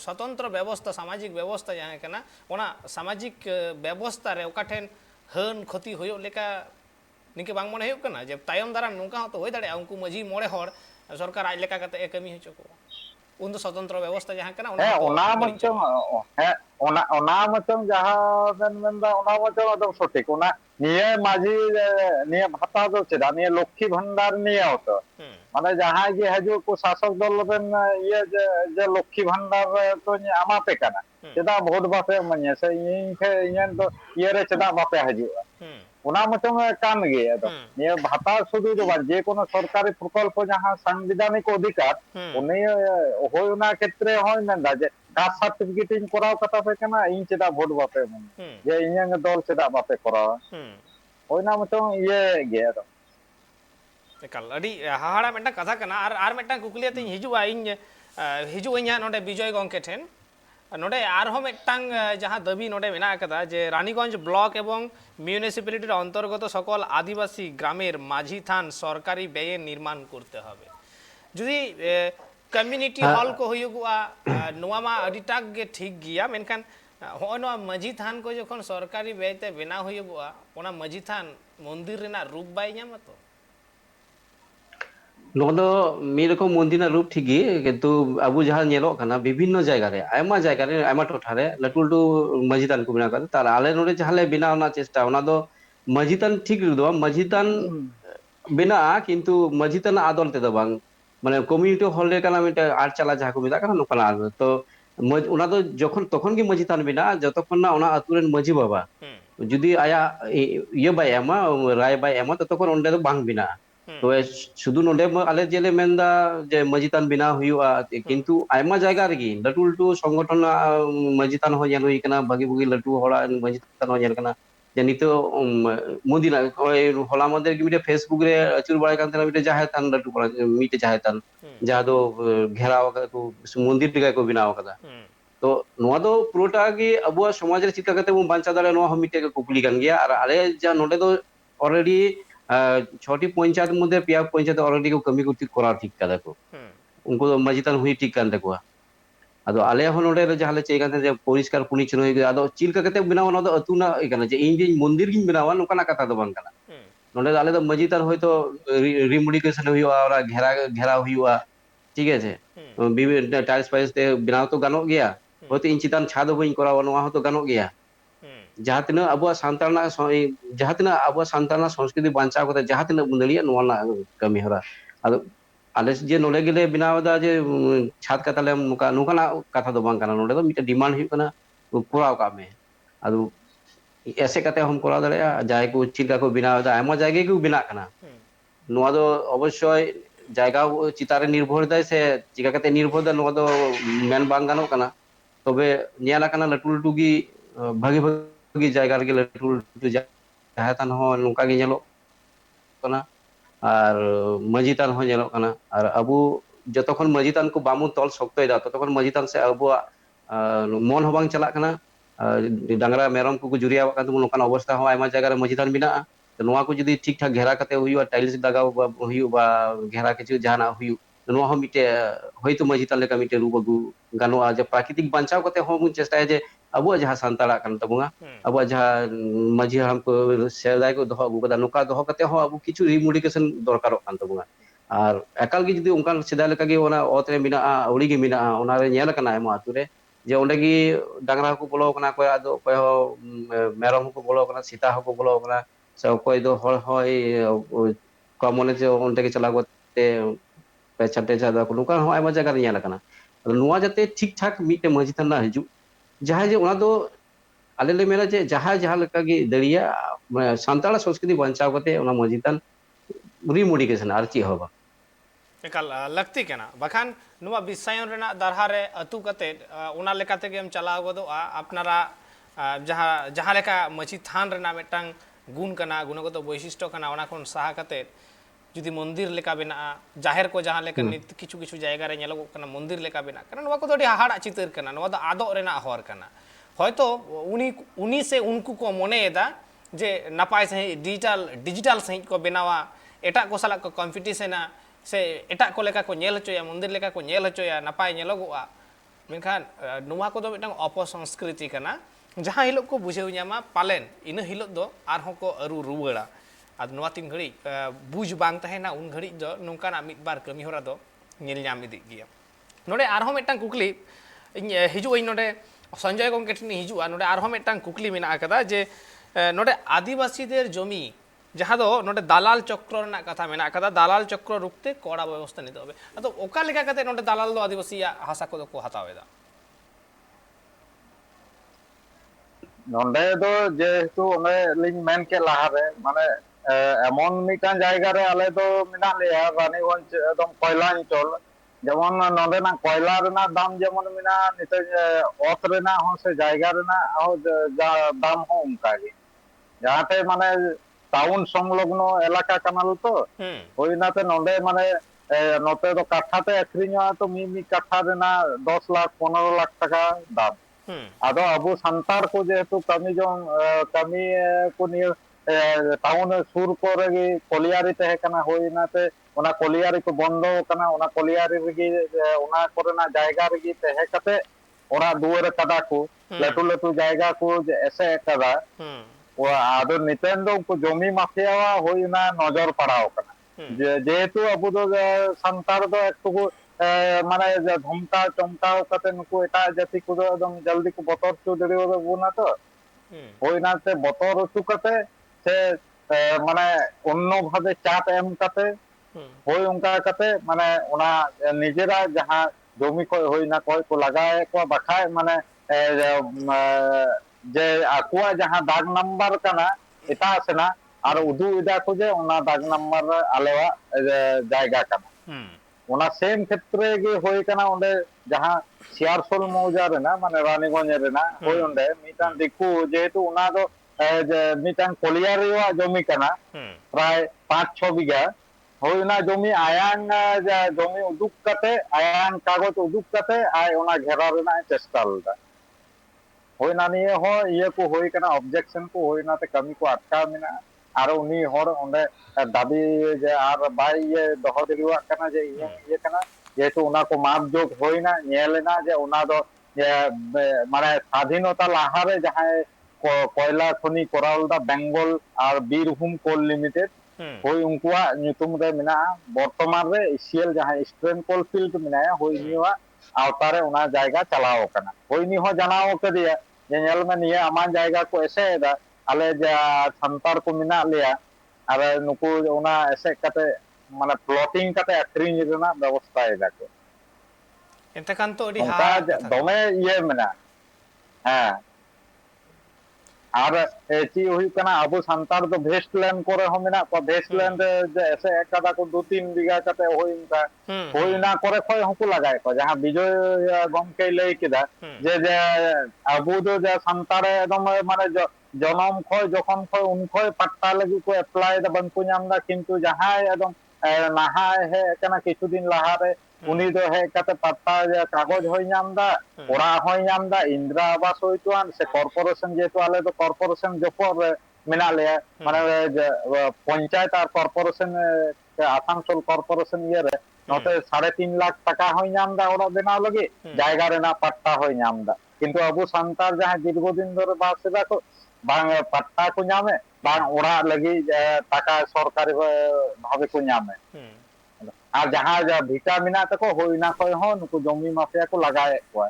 স্বতন্ত্র ব্যবস্থা সামাজিক ব্যবস্থা যাহা কেনা ওনা সামাজিক ব্যবস্থা রে ওকাঠেন হন ক্ষতি হইও লেকা নিকে বাং মনে হইও কেনা যে তায়ম দারাম নুকা হতো হই দাড়ে উনকু মাঝি মোড়ে হর সরকার আজ লেকা কাতে কামি হইচো কো उन स्वतंत्र व्यवस्था जहाँ के ना ওনা মচং হ্যাঁ ওনা মচং যাহা বেন মেনদা ওনা মচং একদম সঠিক ওনা নিয়ে মাঝি নিয়ে ভাতা দো চেদা নিয়ে লক্ষ্মী ভান্ডার নিয়ে হতো মানে যাহা গিয়ে হাজু কো শাসক দল বেন ইয়ে যে লক্ষ্মী ভান্ডার তো আমাপে কানা চেদা ভোট বাপে মানে সে ইন তো ইয়ে রে চেদা বাপে হাজু ওনা মচং কান গে একদম নিয়ে ভাতা শুধু তো যে কোনো সরকারি প্রকল্প যাহা সাংবিধানিক অধিকার উনি হয় ওনা ক্ষেত্রে হয় মেনদা যে কাস্ট সার্টিফিকেট ইন করাও কথা পে কেনা ইন চেদা ভোট বাপে মানে যে ইঞ্জাং দল চেদা বাপে করা ওই না মচং ইয়ে গে একদম একাল আডি হাহাড়া মেটা কথা কেনা আর মেটা কুকুলিয়াতে হিজুয়া ইñ হিজুয়া ইñা নডে বিজয় গংকে ঠেন नोडे आरहो मेटांग जहाँ दाबी नोडे मेना कदा जे रानीगंज ब्लक एवं मिउनिसिपालिटीर अंतर्गत सकल आदिवासी ग्रामेर माझी थान सरकारी व्यये निर्माण करते हबे जुदी कम्युनिटी हॉल को हुयुगुआ नोआमा अडिटाक गे ठीक गिया मेनखान होय नोआ माझी थान को जखन सरकारी व्ययते बेना हुयुगुआ ओना माझी थान मंदिर रेना रूप बाय ᱧᱟᱢᱟ तो ᱱᱚᱣᱟ ᱢᱤᱫ ᱨᱚᱠᱚᱢ ᱢᱚᱱᱫᱤᱨ ᱨᱮᱱᱟᱜ ᱨᱩᱯ ᱴᱷᱤᱠ ᱜᱮ ᱠᱤᱱᱛᱩ ᱟᱵᱚ ᱡᱟᱦᱟᱸ ᱧᱮᱞᱚᱜ ᱠᱟᱱᱟ ᱵᱤᱵᱷᱤᱱᱱᱚ ᱡᱟᱭᱜᱟ ᱨᱮ ᱟᱭᱢᱟ ᱴᱚᱴᱷᱟ ᱨᱮ ᱞᱟᱹᱴᱩ ᱞᱟᱹᱴᱩ ᱢᱟᱹᱡᱷᱤ ᱛᱷᱟᱱ ᱠᱚ ᱵᱮᱱᱟᱣ ᱠᱟᱫᱟ ᱛᱟᱨ ᱟᱞᱮ ᱱᱚᱰᱮ ᱡᱟᱦᱟᱸ ᱞᱮ ᱵᱮᱱᱟᱣ ᱨᱮᱱᱟᱜ ᱪᱮᱥᱴᱟ ᱚᱱᱟ ᱫᱚ ᱢᱟᱹᱡᱷᱤ ᱛᱷᱟᱱ ᱴᱷᱤᱠ ᱫᱚ ᱢᱟᱹᱡᱷᱤ ᱛᱷᱟᱱ ᱵᱮᱱᱟᱜᱼᱟ ᱠᱤᱱᱛᱩ ᱢᱟᱹᱡᱷᱤ ᱛᱷᱟᱱ ᱟᱫᱚᱞ ᱛᱮᱫᱚ ᱵᱟᱝ ᱢᱟᱱᱮ ᱠᱚᱢᱤউᱱᱤᱴᱤ ᱦᱚᱞ ᱞᱮᱠᱟᱱᱟᱜ ᱢᱤᱫᱴᱟᱝ ᱟᱴ ᱪᱟᱞᱟ ᱡᱟᱦᱟᱸ ᱠᱚ ᱢᱮᱛᱟᱜ ᱠᱟᱱᱟ ᱱᱚᱝᱠᱟᱱᱟᱜ ᱛᱚ ᱚᱱᱟ ᱫᱚ ᱛᱚᱠᱷᱚᱱ ᱜᱮ ᱢᱟᱹᱡᱷᱤ ᱛᱷᱟᱱ ᱵᱮᱱᱟᱜᱼᱟ ᱡᱚᱛᱚᱠᱷᱚᱱ ᱱᱟ ᱚᱱᱟ ᱟᱛᱩ ᱨᱮᱱ ᱢᱟᱹᱡᱷᱤ ᱵᱟᱵᱟ ᱡᱩᱫᱤ ᱟᱭᱟᱜ ᱤᱭᱟᱹ ᱵᱟᱭ ᱮᱢᱟ ᱨᱟᱭ ᱵᱟᱭ ᱮᱢᱟ ᱛᱚᱛᱚᱠᱷᱚᱱ ᱚᱸᱰᱮ ᱫᱚ ᱵᱟᱝ ᱵᱮᱱᱟᱜᱼᱟ तो शुद्ध नोडे आले जेले मेनदा जे मजी थान बिना हुआ किंतु आयमा जायगा रेगी लटू लटू संगठन मजी थान हो जेल हुई कना भागी भागी लटू होला मजी थान हो जेल कना जे नितो मुदिना होला मदे मिटे फेसबुक रे अचुर बाय कान तना मिटे जाहे थान लटू पड़ा मिटे जाहे थान जहा दो घेराव को मंदिर टिका को बिनाव कदा तो नोआ दो पुरोटा की अबुआ समाज रे चिका कते बन बांचा दाले नोआ मिटे कुकली कान गया और आले जा नोडे दो ऑलरेडी 6टी पंचायत मध्य पेया पंचायत ऑलरेडी को कमी को करा ठीक कदा को उनको मजी थान हुई ठीक कान तको आदो आले हो नोडे रे जहाले चेय कान जे परिष्कार पुनिचन होई आदो चिलका कते बिनाव ना दो अतुना इकाना जे इन जे मंदिर गिन बिनावा नोकाना कथा दो बांग काना नोडे आले दो मजी थान होय तो रिमोडिकेशन हुईवा और घेरा हुईवा ठीक है से टाइल्स फाइल्स ते बिनाव तो गानो गया होते इन चितान छाद बइन करावा नोआ हो तो गानो गया जहाँ तिना अब सानताना जहाँ तिना अब सानताना संस्कृति बांचाव कते जहाँ तिना बुंदलिया नोना कमी हरा आदो आले जे नोडे गेले बिनाव दा जे छाद कताले नुकाना कथा दो बांग काना नोडे दो मिटे डिमांड हुई कना कोराव का में आदो ऐसे कते हम कोराव दड़या जाय को चिका को बिनाव दा आयमा जायगा को बिना कना नोआ दो अवश्य जायगा चितारे निर्भर दाय से चिका कते निर्भर दा नोआ दो मेन बांग गानो कना तबे नेला कना लटू लटू गी भागी भागी जायगा रे लटू लटू जाय थान हो नुका गे नेलो कना और मजी थान हो नेलो कना और अबु जतखन मजी थान को बामु तल शक्तय दा ततखन मजी थान से अबु मन हो बांग चला कना डांगरा मेरम को जुरिया कान तुम नोकान अवस्था हो आयमा जायगा रे मजी थान बिना तो नोआ को जुदी ठीक ठाक घेरा कते हुई टाइल्स लगाव हुई बा घेरा किछु जहाना हुई नोआ हो मिटे होयतो मजी ताले का मिटे रूप अगु गानोआ जे प्राकृतिक बंचाव कते हो मुन चेष्टा जे अब जहां संताड़ा कन तबुगा अब जहां मजी हम को सेदाय को दोहो अगु कदा नुका दोहो कते हो अब किछु रिमोडिफिकेशन दरकारोग कान तबुगा और एकाल गे जुदी उनकान सेदाय लेका गे ओना ओत रे मिना औड़ी गे मिना ओना रे नेल कना एम आतु रे जे ओंडे गे डांगरा को बोलो कना कोय आदो कोय हो मेरम को बोलो कना सीता हो को बोलो कना से कोय दो हर होय कमने जे ओंडे गे चला गोते पेचा टेचा दा को नुका हो आयमा जगह रे नेल कना नुआ जाते ठीक ठाक मिटे मजी तना हिजु जहां जे ओना दो आले ले मेना जे जहां जहां लेका गे दरिया संताल संस्कृति बंचाव कते ओना मजी तन रिमोडिफिकेशन आर ची होबा एकाल लगती केना बखान नुआ बिसायन रेना दारहा रे अतु कते उना लेकाते गेम चलाव गदोआ अपनारा जहां जहां लेका मची थान रेना मेटांग गुण कना गुणगत वैशिष्ट्य कना ओना कोन साहा कते जुदी मंदिर लेका बेना जाहेर को जहां लेका नित किछु किछु जायगा रे नेलो कना मंदिर लेका बेना कना नुआ को दोडी हाहाड़ा चितर कना नुआ द आदो रेना हर कना हयतो उनी से उनको को मनेदा जे नापाय सही डिजिटल सही को बेनावा एटा को साला को कॉम्पिटिशन से एटा को लेका को नेल हचोया मंदिर लेका को नेल हचोया नापाय नेलोगोआ मेनखान नुआ को दो मिटंग अपसंस्कृति कना जहां हिलो को बुझेउ न्यामा पालेन इन हिलो दो आरहो को अरु रुवड़ा आद नुआ तीन घड़ी बुझ बांग तहेना उन घड़ी दो नोंकाना मिद बार कमी होरा दो नेल न्याम इदि गिया नोडे आरहो मिटंग कुकली हिजु नोडे संजय गंगे ठिनी हिजुआ नोडे आरहो मिटंग कुकली मेना कदा जे नोडे आदिवासी देर जमी जहाँ दो नोडे दालाल चक्र रना कथा मेना कदा दालाल चक्र रुकते कड़ा व्यवस्था निते होबे अतो ओका लेका कते नोडे दालाल दो आदिवासी हासा को को हतावेदा नोंडे दो जेहेतु ओने लिंग मेन के लाहारे माने एमन मिटान जायगा रे आले दो मिना लेया रानीगंज एकदम कोयला अंचल जेमन नोंडे ना कोयला रेना दाम जेमन मिना निते ओत रेना हो से जायगा रेना हो दाम हो उनका गे जहाते माने टाउन संलग्न एलाका कनाल तो होइनाते नोंडे माने नोते दो काठाते अखरिñoa तो मी काठा रेना 10 लाख 15 लाख टाका दाम आदो अबो संतार को जेहेतु कमी जो कमी को निये टाउन सुर को रगी कोलियारी तहे कना होइनाते ओना कोलियारी को बंदो कना ओना कोलियारी रगी ओना कोरेना जायगा रगी तहे कते ओना दुआर कदा को लटू लटू जायगा को ऐसे कदा वो आदो नितेन दो को जमी माफिया होइना नजर पड़ाव कना जेहेतु अबो दो संतार दो एकटु माने धमका चमकाव कते नुको एटा जाति को एकदम जल्दी को बतर चो दड़ियो बुना तो होइनाते बतर चु कते से माने अन्य भावे चाप एम कते होय उनका कते माने ओना निजेरा जहां जमी को होइना कोय को लगाए को बखाय माने जे आकुआ जहां दाग नंबर कना एटा सेना और उदू इदा को जे ओना दाग नंबर आलेवा जायगा कना ओना सेम क्षेत्र गे होय कना ओंडे जहां सियारसोल मौजा रेना माने रानीगंज रेना होय ओंडे मिटान दिकु जेहेतु ओना दो मिटान कोलियारिवा जमी कना प्राय 5-6 बीघा होइना जमी आयान जमी उदुक कते आयान कागज उदुक कते आय ओना घेरा रेना चेष्टा लदा होइना निये हो ये को होय कना ऑब्जेक्शन को होइना ते कमी को अटका मिना और उनी होर ओंडे दाबी जे आर बाय ये दोहो दिलुआ कना जे ये कना जेहेतु ओना को माप जोग होइना नेलेना जे ओना दो जे माने स्वाधीनता लाहारे जहां कोयला खनि कोरालदा बेंगल और बीरभूम कोल लिमिटेड होय उनकुआ nyutum रे मिना वर्तमान रे सीएल जहां स्ट्रेन कोल फील्ड मिना होय निवा आवतारे ओना जायगा चलाव कना होय नि हो जनाव कदिया जे नेल में निया अमान जायगा को ऐसे दा आले जा संतार को मिना लिया अरे नुकु ओना ऐसे कते माने प्लॉटिंग कते अखरिñ रेना व्यवस्था एदा को एते कान तो अडी उनका दमे ये मिना हां और एची हुई कना अबो संतार तो वेस्टलैंड करे हो मिना को वेस्टलैंड ऐसे एकदा को 2-3 बीघा कते होइनका होइना करे खोय हकु लगाय को जहां विजय गमके लई किदा जे अबो दो जे संतार एकदम माने जनम खोय जखन खोय उन खोय पट्टा लगी को अप्लाई द बंकु नामदा किंतु जहां एकदम नाहा है कना किछु दिन लाहारे उनी दो है कते पट्टा कागज होय नामदा ओरा होय नामदा इंदिरा आवास होय तो से कॉर्पोरेशन जे तो आले तो कॉर्पोरेशन जपर मेना ले माने पंचायत और कॉर्पोरेशन आसानसोल कॉर्पोरेशन ये रे नोते 3.5 लाख टाका होय नाम दा ओड़ा बेनाव लगे जायगा रेना पट्टा होय नाम दा किंतु अबु सांतार जहां दीर्घदिन धरे बास एदा को बांग पट्टा को नामे बांग ओड़ा लगी टाका सरकारी भावे को नामे और जहां भिटा मिना तको होइना खय हो नुकु जमी माफिया को लगाए को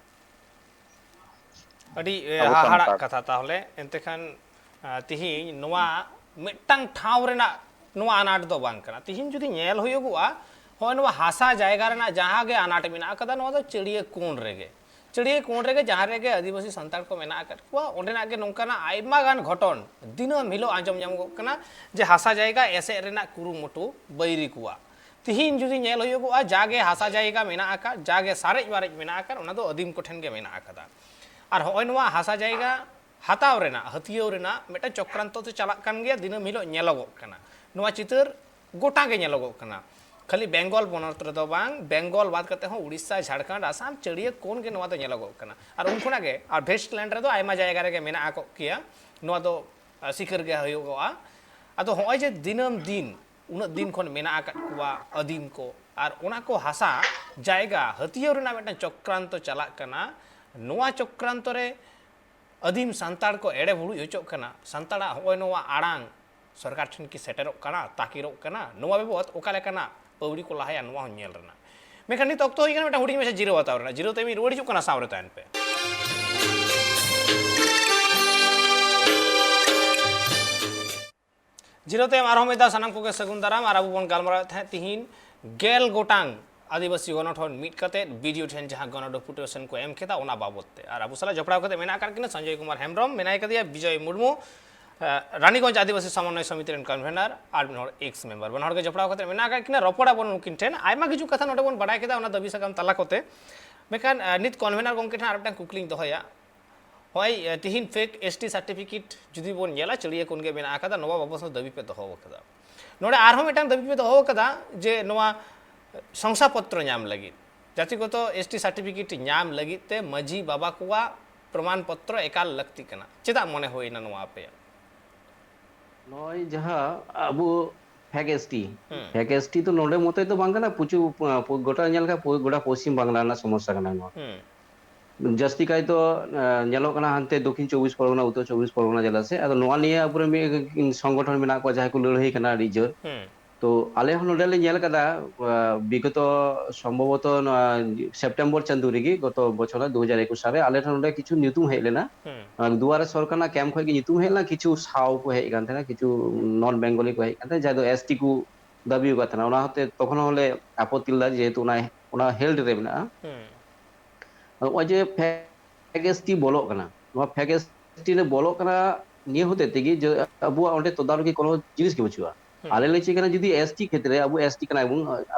अड़ी हाहाड़ा कथा ताहले एनते खान तिहिन नोआ मिट्टांग ठाव रेना नोआ अनाट दो बांग कना तिहिन जुदी नेल हुयुगुआ होय नोआ हासा जायगा रेना जहां गे अनाट मिना कदा नोआ दो चिड़िया कोण रेगे जहां रेगे आदिवासी संताल को मेना कर कुआ ओंडेना गे नोंकाना आइमा गान घटन दिनम हिलो आंजम जामगो कना जे हासा जायगा एसे रेना कुरुमुटु बैरी कुआ तिहिन जुदी नेल हुयुगुआ जागे हासा जायगा मेना आका जागे सारेज बारेज मेना आका ओना दो अदिम कोठेन गे मेना आकादा और होय नोआ हासा जायगा हताव रेना हथियाव रेना मेटा चक्रांत तो चला कान गया दिनम हिलो नेलगो कना नोआ चितर गोटा गे नेलगो कना खाली बेंगल बनत रेदो बांग बेंगल बाद करते हो उड़ीसा झारखंड आसाम चिड़िया कोन गे नोआ दो नेलगो कना और उनखुना गे और वेस्टलैंड रेदो आयमा जायगा रे गे मेना आको किया नोआ दो सिकर गे हुयुगोआ अदो होय जे दिनम दिन उना दिन खन मेना आकात कुआ अदिम को और उना को हासा जायगा हथियाव रेना मेटा चक्रांत चला कना नोआ चक्रांत रे अदिम सांताड़ को एड़े भुड़ू होचोक कना सांताड़ा होय नोआ आड़ांग सरकार ठन की सेटेरोक कना ताकिरोक कना नोआ बेबत ओका लेकाना पौड़ी को लाहाया नोआ हो नेल रेना मेखान नित अक्तो होई कना मेटा हुडिंग मेसे जीरो हताव रेना जीरो ते मी रुवाड़ हिजुक कना सावरे तायन पे जीरो ते आरहो मेदा सनाम को के सगुन दाराम आर अबु बन गालमारा थे तिहिन गेल गोटांग आदिवासी गणठन मिट कते वीडियो ठेन जहां गण डेपुटेशन को एम केदा ओना बाबतते और अबु साला जपड़ा कते मेना कर किना संजय कुमार हेम्ब्रम मेनाय कदिया विजय मुर्मू रानीगंज आदिवासी समन्वय समिति रेन कन्वेनर आर बिनहर एक्स मेंबर बनहर के जपड़ा कते मेना कर किना रपड़ा बन उनकिन ठेन आयमा किछु कथा नोडे बन बडाय केदा ओना दबी सकाम तला कते मेखान नित कन्वेनर गंके ठन आरटा कुकलिंग दोहया होय तिहिन फेक एसटी सर्टिफिकेट जुदी बोन नेला चलिए कोन गे मेना आकादा नोवा बाबस दबी पे दोहो कदा नोडे आरहो मेटांग दबी पे दोहो कदा जे नोवा शंसापत्र नाम लगी जातिगत एसटी सर्टिफिकेट नाम लगी ते मजी बाबा कुआ प्रमाण पत्र एकाल लगती कना चेदा मने होइना नोआ पे नय जहां अबु फेक एसटी तो नोडे मते तो बांग कना पुचु गोटा नेल का गोटा पश्चिम बांग्ला ना समस्या कना नो जस्ती काय तो नेलो कना हनते दक्षिण 24 परगना उत्तर 24 परगना जिला से अदो नोआ निये अपुरे में संगठन मेना को जाय को लड़ाई कना रिजर तो आले हम नोडेले नेल कदा विगत सम्भवत सेप्टेम्बर चांदो रेगी गत बछर 2021 साले आले नोडे किछु नितुम हेय लेना दुआरे सरकारना कैम्प खय नितुम हेयना किछु साव को हेय कान थना किछु नॉन बेंगली को हेय कान जाय दो एसटी को दाबी को थना ओना होते तखन होले आपत्ति ला जेतु ओना हेल्ड रे मेना ओजे फेक एसटी बोलो कना नो फेक एसटी ले बोलो कना निये होते तेगी जो अबु ओंडे तदारकी कोनो जिनिस के बचुआ आले ले चिकना जुदी एसटी क्षेत्र अबु एसटी कना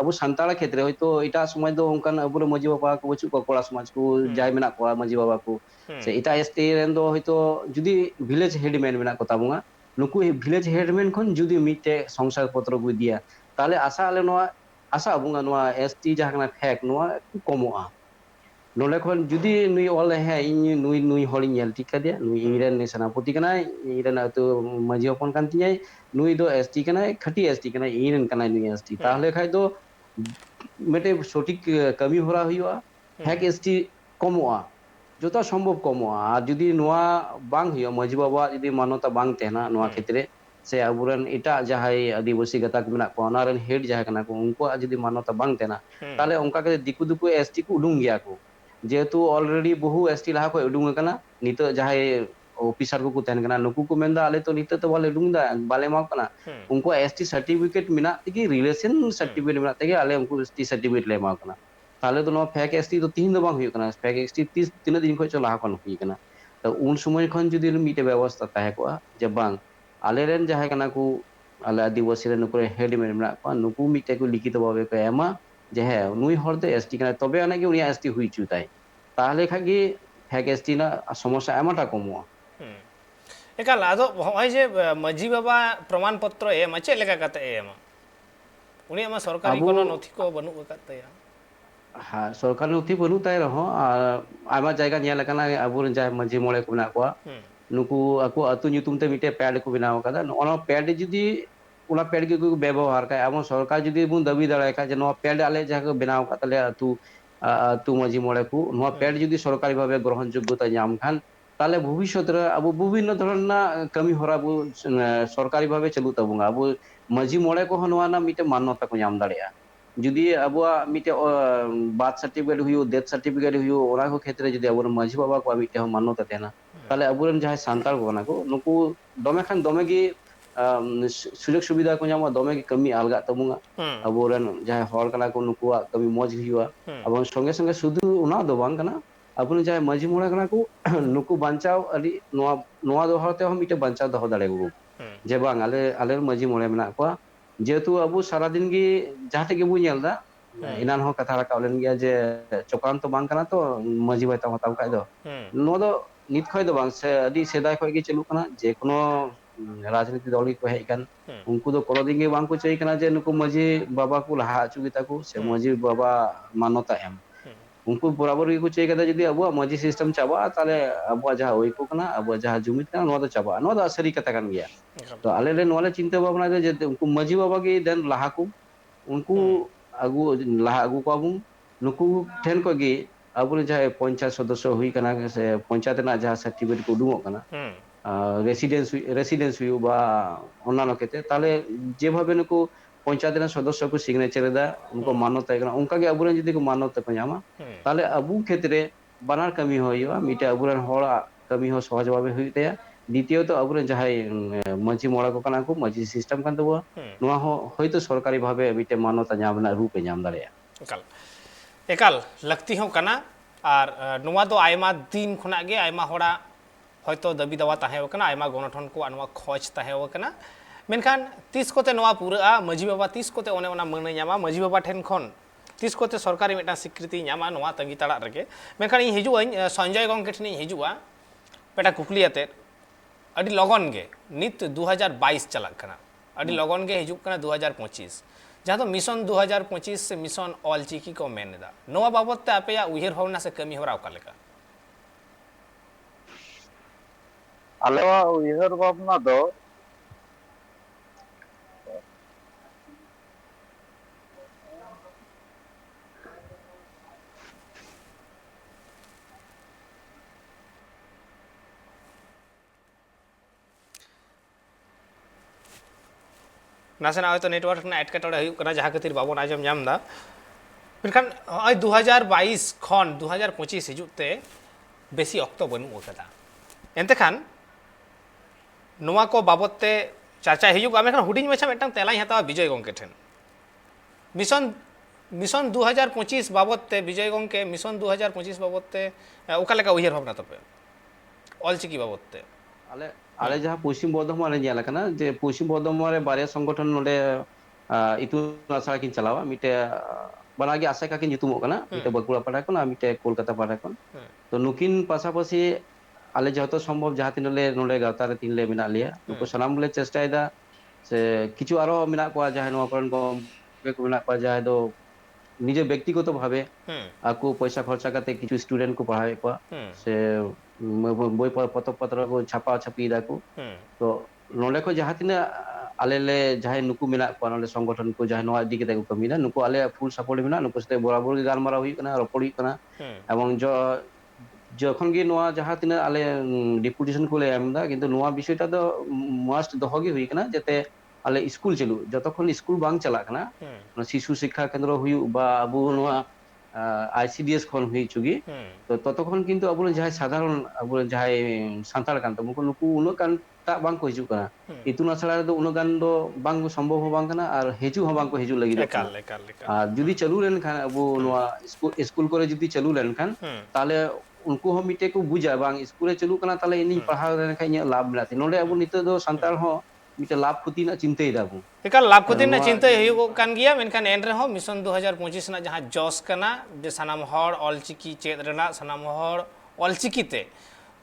अबु संताल क्षेत्र होय तो इटा समाज दो उनकान अबु रे मजी बाबा को बचु को कोड़ा समाज को जाय मेना को मजी बाबा को से इटा एसटी रेन दो होय तो जुदी विलेज हेडमैन मेना को ताबुंगा नुकु विलेज हेडमैन खन जुदी मिटे संसार पत्र को दिया ताले आशा आले नोआ आशा अबुंगा नोआ एसटी जहां फेक नोआ कमोआ नोले खन जुदी नुई ऑल है नुई नुई होली नेल टिका दे नुई इरेन सेनापति कना इरेन तो मजी अपन कान तियाय नुई दो एसटी कना खटी एसटी कना इरेन कना नुई एसटी ताहले खाय दो मेटे सठिक कमी होरा हुआ फेक एसटी कमोआ जोता संभव कमोआ और जुदी नोआ बांग हुआ मजी बाबा जुदी मान्यता बांग तेना नोआ क्षेत्र से अबुरन इटा जहाय आदिवासी गताक मेना को ओनारन हेड जहाय कना को उनको जुदी मान्यता बांग तेना ताले उनका के दिकु दुकु एसटी को उडुंग गया को जेतु ऑलरेडी बहु एसटी लहा को उडुंग कना नित जहाय ऑफिसर को तहन कना नुकु को मेंदा आले तो नित तो बाले उडुंग दा बाले मा कना उनको एसटी सर्टिफिकेट मिना तकी रिलेशन सर्टिफिकेट मिना तकी आले उनको एसटी सर्टिफिकेट ले मा कना ताले तो नो फेक एसटी तो तीन दो बांग हुई कना फेक एसटी 3 दिन को चला कोन हुई कना तो उन समय खन जुदी मिटे व्यवस्था ताहे को जे बांग आले रेन जहाय कना को आले आदिवासी रे नुकु हेड मेना को नुकु मिटे को लिखित बाबे को एमा जे है नुई हर दे एसटी कना तबे आना कि उनिया एसटी हुई चुताय ताहले खागी फेक एसटी ना समस्या एमाटा कमोआ एकाल आदो होय जे मजी बाबा प्रमाण पत्र एम चे लेका कते एम उनी मा सरकारी कोनो नथि को बनु कते हां सरकारी नथि बनु ताय रहो आमा जायगा नेल कना अबु जाय मजी मोळे को ना को नुकु aku atu nyutum te mite pad ko benaw kada ono pad judi una pad ge ko ব্যবহার ka amon সরকার যদি বুন দাবি দাঁড়ায় ka যে no pad ale jaha benaw ka tale atu মাঝি মড়ে কু no pad যদি সরকারি ভাবে গ্রহণযোগ্যতা ñam khan তাহলে ভবিষ্যতে আবু বিভিন্ন ধরনের কামি হরা আবু সরকারি ভাবে চালু তাবুঙ্গা আবু মাঝি মড়ে কো নোয়া না মিটে মান্যতা কো ñam দাঁড়িয়া যদি আবুয়া মিটে বার্থ সার্টিফিকেট হুইও ডেথ সার্টিফিকেট হুইও ওরা কো ক্ষেত্রে যদি আবু মাঝি বাবা কো মিটে মান্যতা তেনা তাহলে আবুরেন যাহাই সান্তাল কো না কো নুকু দমে খান দমে গি সুযোগ সুবিধা কো ñama দমে গি কামি আলগা তাবুঙ্গা আবুরেন যাহাই হল কানা কো নুকুয়া কামি মজ হুইওয়া এবং সঙ্গে সঙ্গে শুধু ওনা দো বাং কানা আপনি যাহাই মাঝি মড়ে কানা কো নুকু বাঞ্চাও আলি নোয়া নোয়া দহতে হম মিটে বাঞ্চাও দহ দাড়ে গো যে বাং আলে আলের মাঝি মড়ে মেনা কোয়া যেহেতু আবু সারা দিন গি যাহাতে গে বু ñelda inan ho katha rakab len gya je chokran to bang kana to maji bai ta hataw kai do no do nit khoi do bang se adi sedai khoi ge chalu kana je kono rajniti dol ko hei kan unku do kono din ge bang ko chai kana je nuku maji baba ko laha chu gi ta ko se maji baba manota em unku barabar ge ko chai kada jodi abu maji system chaba tale abu jaha oi ko kana abu jaha jumit kana no do chaba no do asari kata kan gya to ale le no le chinta bhabna je unku maji baba ge den laha ko unku agu laha agu ko abung nuku ten ko gi abu jahe panchayat সদস্য hui kana se panchayat na jaha certificate ko udungok kana residence হুইও বা অন্যান্য ক্ষেত্রে তাহলে যেভাবে নুকু পঞ্চায়েতের সদস্য কো signature দা উনকো মান্যতা এখানে উনকা গে আবুরেন যদি কো মান্যতা কো ñama তাহলে আবু ক্ষেত্রে বানার কামি হইবা মিটা আবুরেন হড়া কামি হ সহজ ভাবে হইতে দ্বিতীয়ত আবুরেন যাহাই মাঝি মড়া কো কানা কো মাঝি সিস্টেম কান দেবো নোয়া হয়তো সরকারি ভাবে মিটে মান্যতা ñam না রূপে ñam দাঁড়িয়া একাল একাল লাকতি হো কানা আর নোয়া দো আইমা দিন খনা গে আইমা হড়া হয়তো দাবি দাওয়া তাহে ওকানা আইমা গণঠন কো আনোয়া খোঁজ তাহে ওকানা মেনখান 30 কোতে নোয়া পুরা মাঝি বাবা 30 কোতে অনে ওনা মনে ñama মাঝি বাবা ঠেন খন 30 কোতে সরকারি মেটা স্বীকৃতি ñama নোয়া তঙ্গি তাড়া রেগে মেনখান ই হিজুয়া সঞ্জয় গংকে ঠেনি হিজুয়া পেটা কুকলিয়াতে আডি লগন গে নিত 2022 চালাক কানা আডি লগন গে হিজুক কানা 2025 जहाँ तो मिशन 2025 से मिशन ऑल चिकी को मेनेदा नोआ बाबत ते आपे या उहेर भावना से कमी हो रहा का लेका ᱟᱞᱮᱣᱟ ᱩᱭᱦᱟᱹᱨ ᱵᱷᱟᱵᱽᱱᱟ ᱫᱚ नासेना हयतो नेटवर्क ना एटकेटोड़े हुयुग कना जहाँ खातिर बाबन आजम ñam दा मेनखान 2022 खन 2025 हिजुते बेसी अक्तो बनु ओकदा एनते खान नोआ को बाबते चर्चा हिजुग मेनखान हुडिंग मेछा मेटांग तेलाई हतावा विजय गंके ठेन मिशन 2025 बाबते विजय गंके मिशन 2025 बाबते ओका लेका उहिर भावना तपे ऑलचिकी बाबते ale ale jaha পশ্চিম বর্ধমান রে ñela kana je পশ্চিম বর্ধমান রে বারে সংগঠন নলে itu asara kin chalawa mite banagi asa ka kin nyutumok kana mite bakura pada kon mite kolkata pada kon to nukin pasapasi ale যত সম্ভব jaha tinole nole gauta re tinle mena liya nuko sanam bole chesta ida se kichu aro mena ko jaha no koran ko ko mena ko jaha do নিজে ব্যক্তিগত ভাবে আকু পয়সা খরচা করতে কিছু student কো পড়ায় কো সে বই পত্র को छापा छापी दाको तो नोले को जहाँ तिना आलेले जहाँ नुकु मिना को नोले संगठन को जहाँ नोआ दिके ताको कमिना नुकु आले फुल सपोर्ट मिना नुकु सते बराबर गालमारा हुई कना रपड़ हुई कना এবং যখন গিয়ে নোয়া যাহা তিনা আলে ডেপুটেশন কোলে আমদা কিন্তু নোয়া বিষয়টা তো মাস্ট দহগি হুই কনা যেতে আলে স্কুল চলু যতক্ষণ স্কুল বাং চালা কনা শিশু শিক্ষা কেন্দ্র হুই বা আবু নোয়া আইসিডিএস খন হুই চুগি তো ততক্ষণ কিন্তু আবু যাহাই সাধারণ আবু যাহাই সান্তাল কান তো মুকু নুকু উনো কান তা বাং কো হিজু কানা ইতুন আসলা দ উনো গান দ বাং সম্ভব বাং কানা আর হেজু হ বাং কো হেজু লাগি একাল একাল একাল আর যদি চালু লেন খান আবু নোয়া স্কুল করে যদি চালু লেন খান তাহলে उनको हम मिटे को बुझा बांग स्कूल चलू कना ताले इनी पढ़ाव रे खाइ लाभ मिलाते नोडे अब नित दो संताल हो मिटे लाभ खुती ना चिंताई दाबू एकाल लाभ खुती ना चिंता हुयुग कान गिया मेनखान एन रे हो मिशन 2025 ना जहां जॉस कना जे सनाम हर ऑलचिकी चेद रेना सनाम हर ऑलचिकी ते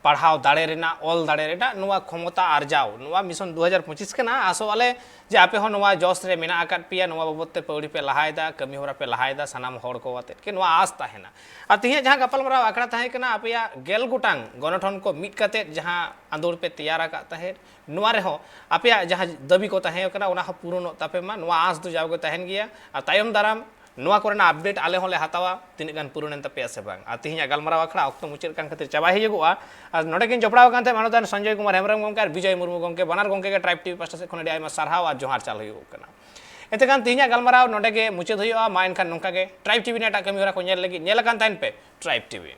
पढ़ाव दाड़े रेना ऑल दाड़े रेना नुआ क्षमता आर्जाव नुआ मिशन 2025 कना आसो वाले जे आपे हो नुआ जोश रे मेना आकात पिया नुआ बाबते पौड़ी पे लहायदा कमी होरा पे लहायदा सनाम हर को वाते के नुआ आस ताहेना आ तिहे जहां गपलमराव आकड़ा ताहे कना आपया गेल गोटांग गणठन को मिट काते जहां आंदोलन पे तैयार आका ताहे नुआ रे हो आपया जहां दबी को ताहे कना उना पूर्ण तापे मा नुआ आस दो जावगे ताहेन गिया आ तायम दाराम नुआ कोरेना अपडेट आले होले हतावा तिने गान पूर्ण तपे से बांग आ तिहिया गलमराव आखड़ा ऑक्तो मुचेर कान खातिर चाबा हेजुआ आ नोडे किन जपड़ाव कानते मानोदान संजय कुमार हेमरम गंके और विजय मुर्मू गंके बनार गंके के ट्राइब टीवी पास्टा से खने आयमा सारहाव आ जोहार चाल हुयो कना एते कान तिहिया गलमराव नोडे के मुचेद हुयो मा एनखान नोंका के ट्राइब टीवी नेटा कमी होरा को नेल लगी नेल कान ताइन पे ट्राइब टीवी।